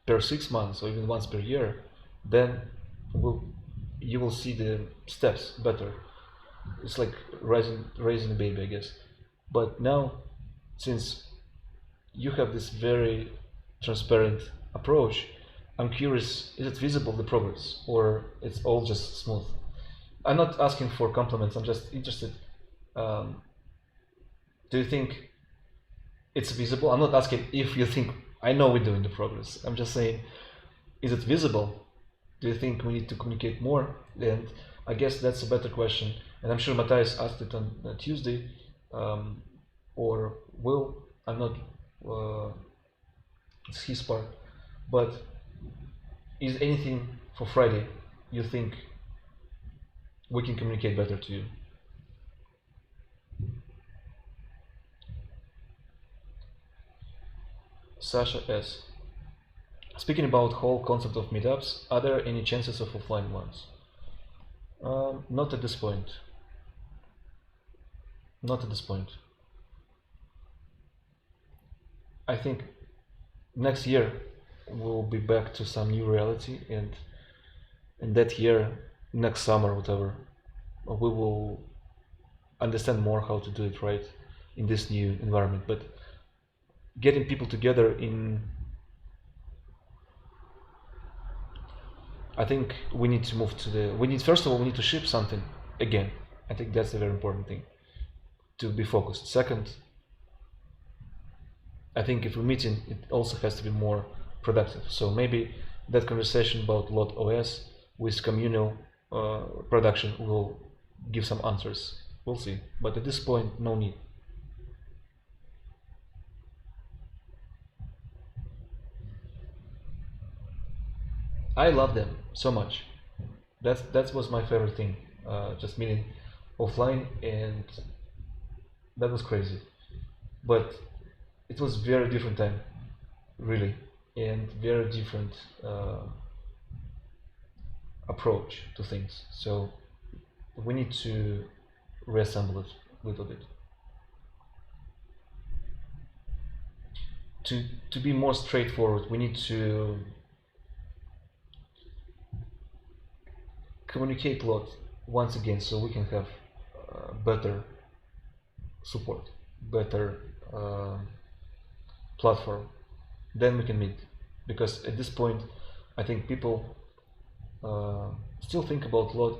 per 6 months or even once per year, then you will see the steps better. It's like raising a baby, I guess. But now, since you have this very transparent approach, I'm curious, is it visible, the progress, or it's all just smooth? I'm not asking for compliments, I'm just interested. Do you think it's visible? I'm not asking if you think, I know we're doing the progress. I'm just saying, is it visible? Do you think we need to communicate more? And I guess that's a better question. And I'm sure Matthias asked it on Tuesday, or will. I'm not, it's his part. But is anything for Friday you think we can communicate better to you? Sasha S. Speaking about whole concept of meetups, are there any chances of offline ones? Not at this point. Not at this point. I think next year we'll be back to some new reality, and that year, next summer, whatever, we will understand more how to do it right in this new environment. But getting people together I think we need to move to first of all, we need to ship something again. I think that's a very important thing, to be focused. Second, I think if we're meeting, it also has to be more productive. So maybe that conversation about Lot OS with communal production will give some answers. We'll see. But at this point, no need. I love them so much. That was my favorite thing. Just meeting offline, and that was crazy. But it was very different time. really, and very different approach to things. So we need to reassemble it a little bit. To be more straightforward, we need to communicate a lot once again, so we can have better support, better platform. Then we can meet, because at this point I think people still think about LOT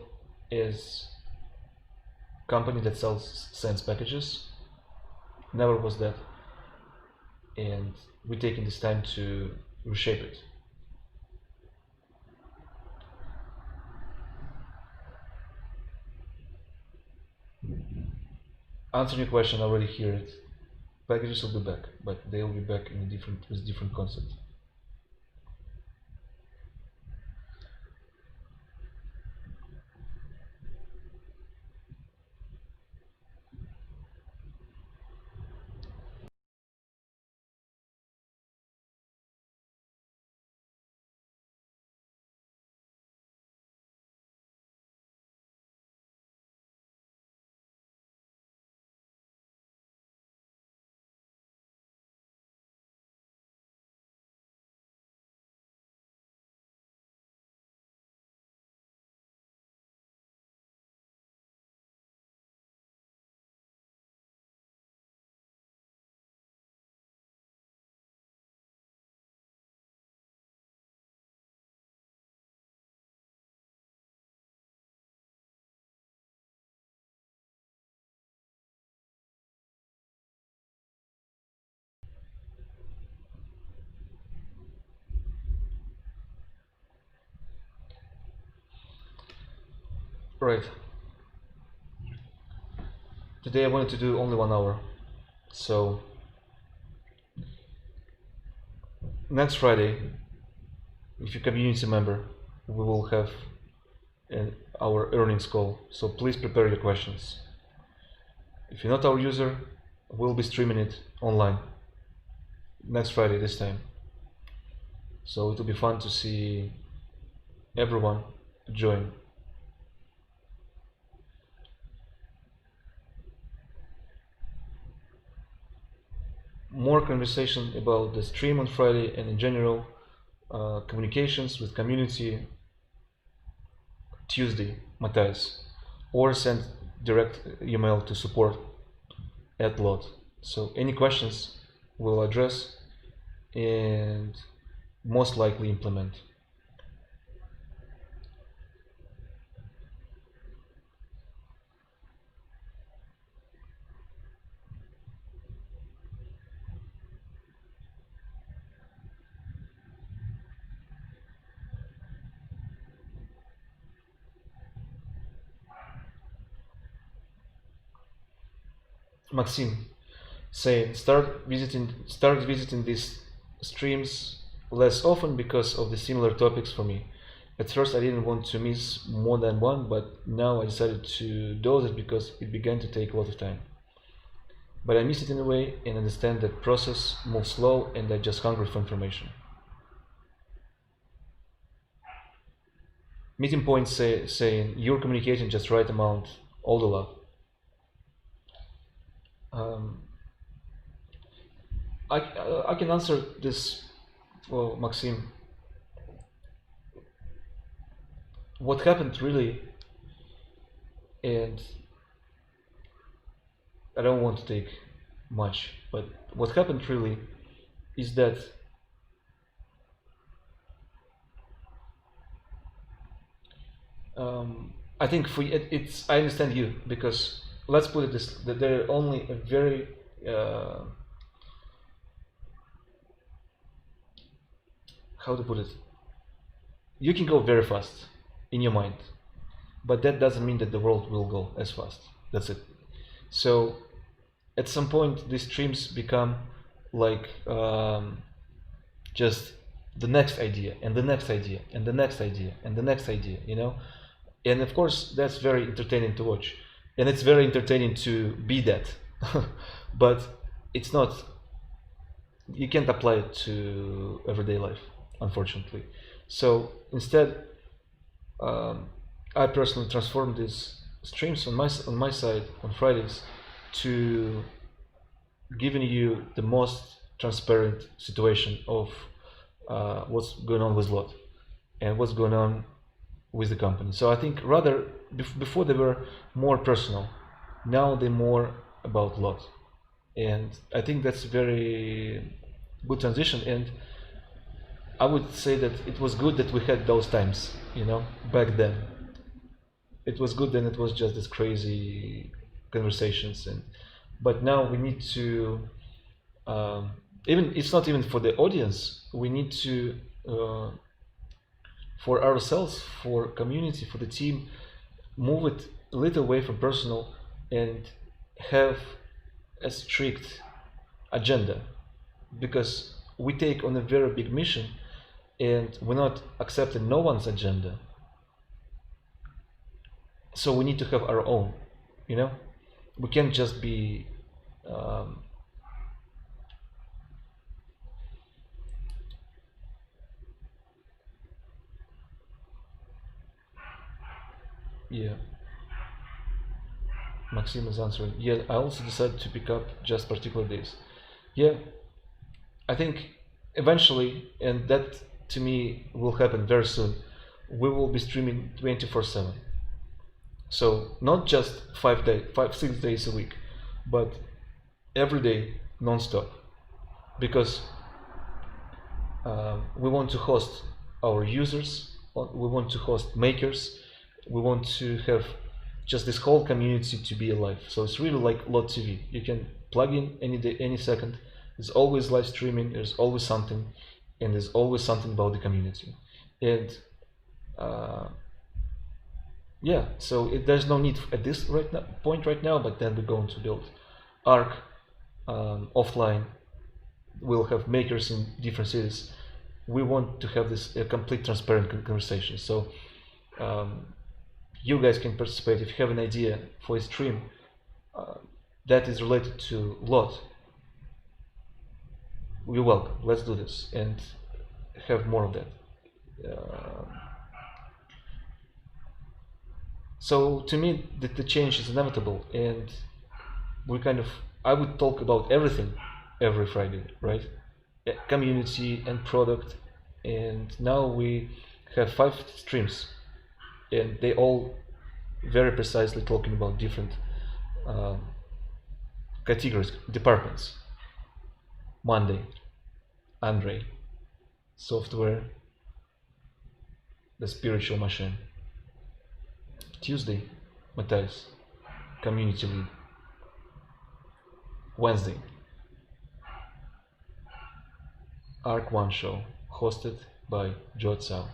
as company that sells SANS packages. Never was that, and we're taking this time to reshape it. Answering your question, I already hear it. Packages will be back, but they will be back in a with different concept. Right. Today I wanted to do only 1 hour. So next Friday, if you're a community member, we will have our earnings call. So please prepare your questions. If you're not our user, we'll be streaming it online next Friday this time. So it will be fun to see everyone join. More conversation about the stream on Friday, and in general communications with community Tuesday, Matthias, or send direct email to support@LOT. So any questions we'll address and most likely implement. Maxim saying start visiting these streams less often because of the similar topics for me. At first I didn't want to miss more than one, but now I decided to dose it because it began to take a lot of time. But I miss it in a way and understand that process moves slow and I just hungry for information. Meeting points saying you're communicating just right amount, all the love. I can answer this for Maxim. What happened really, and I don't want to take much, but what happened really is that I think for it's I understand you, because let's put it this, that there are only a very how to put it, you can go very fast in your mind, but that doesn't mean that the world will go as fast. That's it. So at some point these streams become like just the next idea and the next idea and the next idea and the next idea, you know. And of course that's very entertaining to watch, and it's very entertaining to be that but it's not you can't apply it to everyday life, unfortunately. So instead, I personally transformed these streams on my side on Fridays to giving you the most transparent situation of what's going on with Lot and what's going on with the company. So I think rather before they were more personal, now they're more about Lot, and I think that's a very good transition. And I would say that it was good that we had those times, back then. It was good then. It was just this crazy conversations, but now we need to even it's not even for the audience. We need to for ourselves, for community, for the team, move it a little away from personal and have a strict agenda, because we take on a very big mission and we're not accepting no one's agenda. So we need to have our own, we can't just be yeah. Maxim is answering. Yeah, I also decided to pick up just particular days. Yeah, I think eventually, and that to me will happen very soon, we will be streaming 24/7. So not just 6 days a week, but every day, non-stop, because we want to host our users, we want to host makers, we want to have just this whole community to be alive. So it's really like Lot TV. You can plug in any day, any second. There's always live streaming. There's always something, and there's always something about the community. And yeah, so there's no need at this point right now. But then we're going to build Arc offline. We'll have makers in different cities. We want to have this complete transparent conversation. So. You guys can participate if you have an idea for a stream that is related to Lot. You're welcome. Let's do this and have more of that. So to me, the change is inevitable, and I would talk about everything every Friday, right? Community and product, and now we have 5 streams. And they all very precisely talking about different categories, departments. Monday, Andrei, software, the spiritual machine. Tuesday, Matthias, community lead. Wednesday, Arc One show, hosted by Joe Tsao,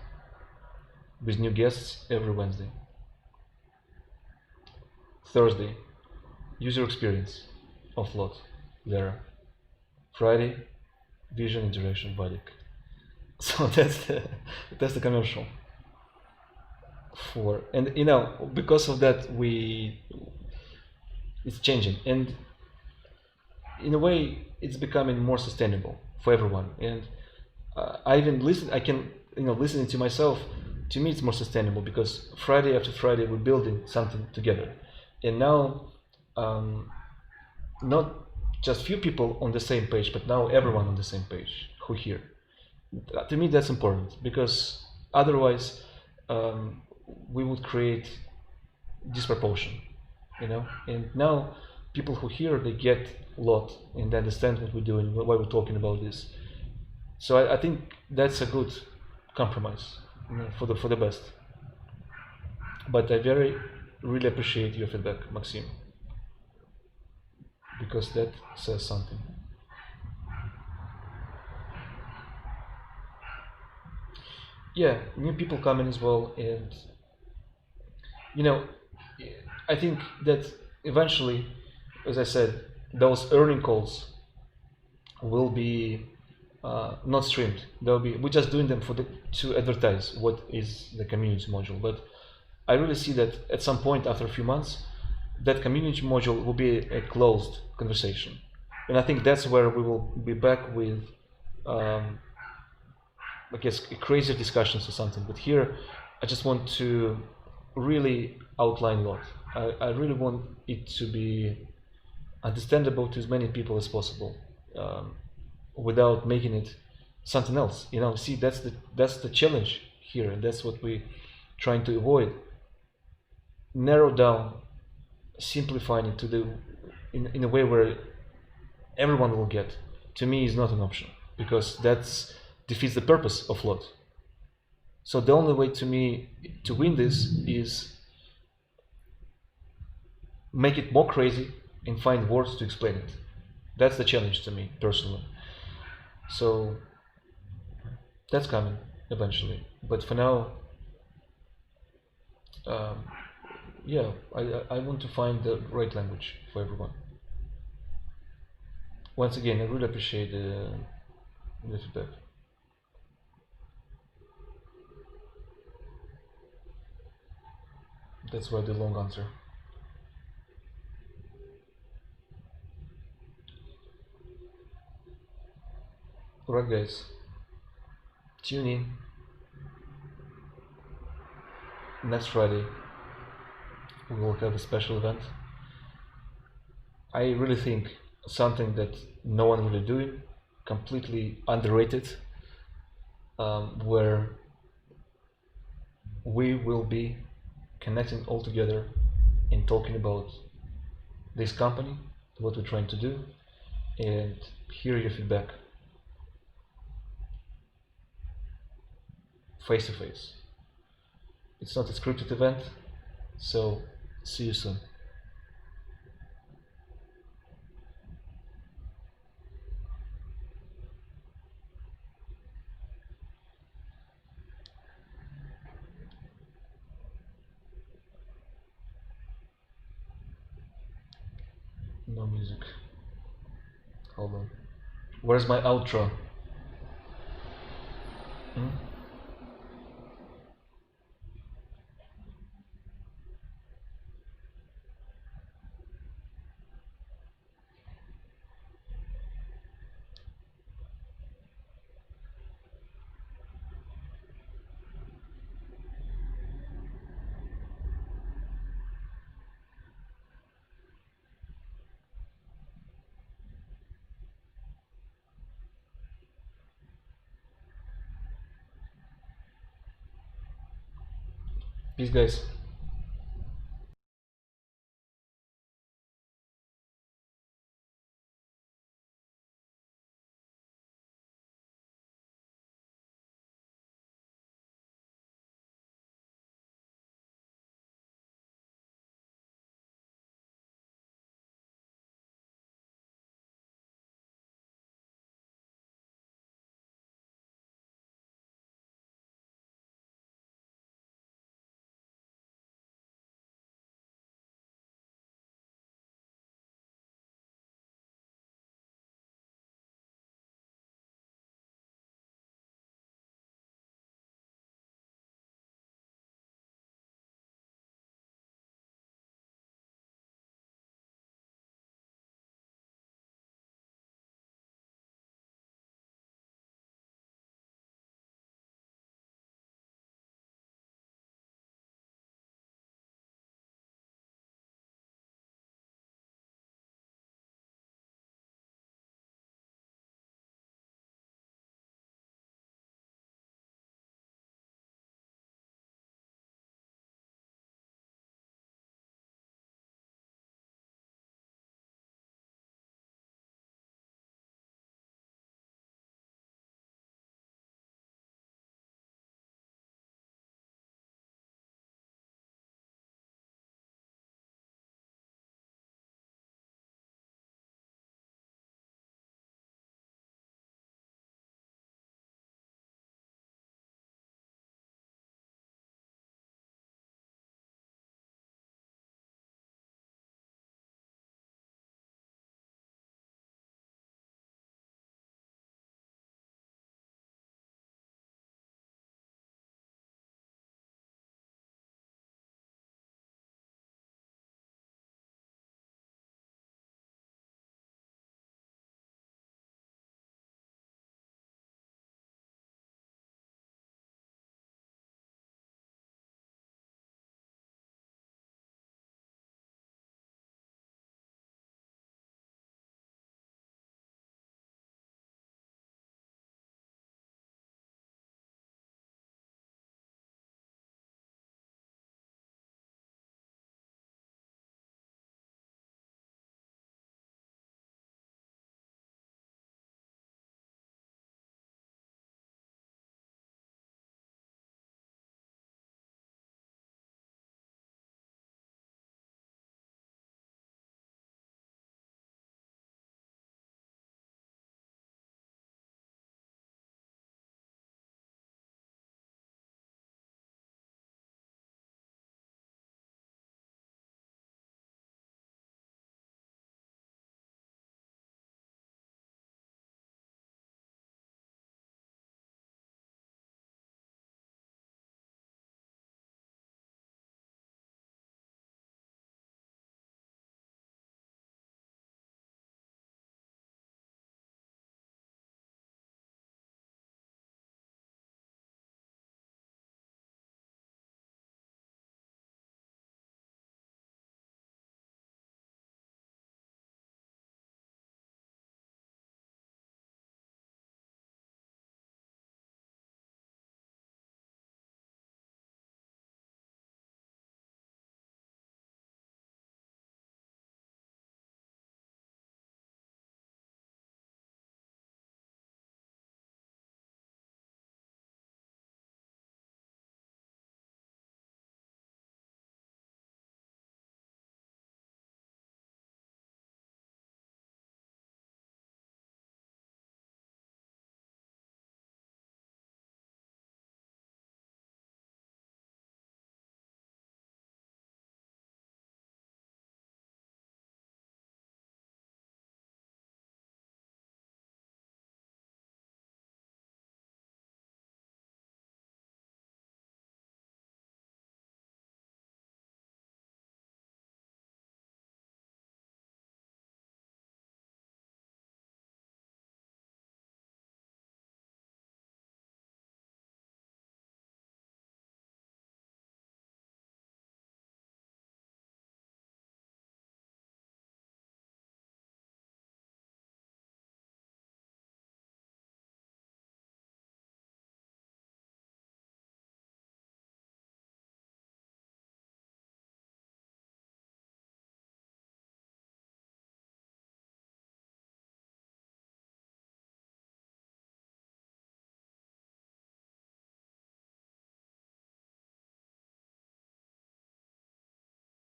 with new guests every Wednesday. Thursday, user experience of Lot, Vera. Friday, vision interaction, Vadik. So that's the commercial. And because of that, it's changing, and in a way, it's becoming more sustainable for everyone. And I even listening to myself. To me, it's more sustainable because Friday after Friday, we're building something together. And now, not just few people on the same page, but now everyone on the same page who hear. To me, that's important, because otherwise, we would create disproportion, And now, people who hear, they get a lot and they understand what we're doing, why we're talking about this. So I think that's a good compromise. For the best. But I really appreciate your feedback, Maxim, because that says something. Yeah, new people coming as well, and I think that eventually, as I said, those earning calls will be not streamed. We're just doing them to advertise what is the community module. But I really see that at some point after a few months, that community module will be a closed conversation. And I think that's where we will be back with, I guess, crazier discussions or something. But here, I just want to really outline a lot. I really want it to be understandable to as many people as possible, without making it something else. See, that's the challenge here, and that's what we're trying to avoid. Narrow down, simplifying it to in a way where everyone will get. To me, is not an option, because that defeats the purpose of LOT. So the only way to me to win this is make it more crazy and find words to explain it. That's the challenge to me personally. So that's coming eventually. But for now, yeah, I want to find the right language for everyone. Once again, I really appreciate the feedback. That's why the long answer. Alright guys, tune in next Friday. We will have a special event. I really think something that no one really doing, completely underrated, where we will be connecting all together and talking about this company, what we're trying to do, and hear your feedback face to face. It's not a scripted event, so see you soon. No music. Hold on. Where's my outro? Hmm? Peace guys.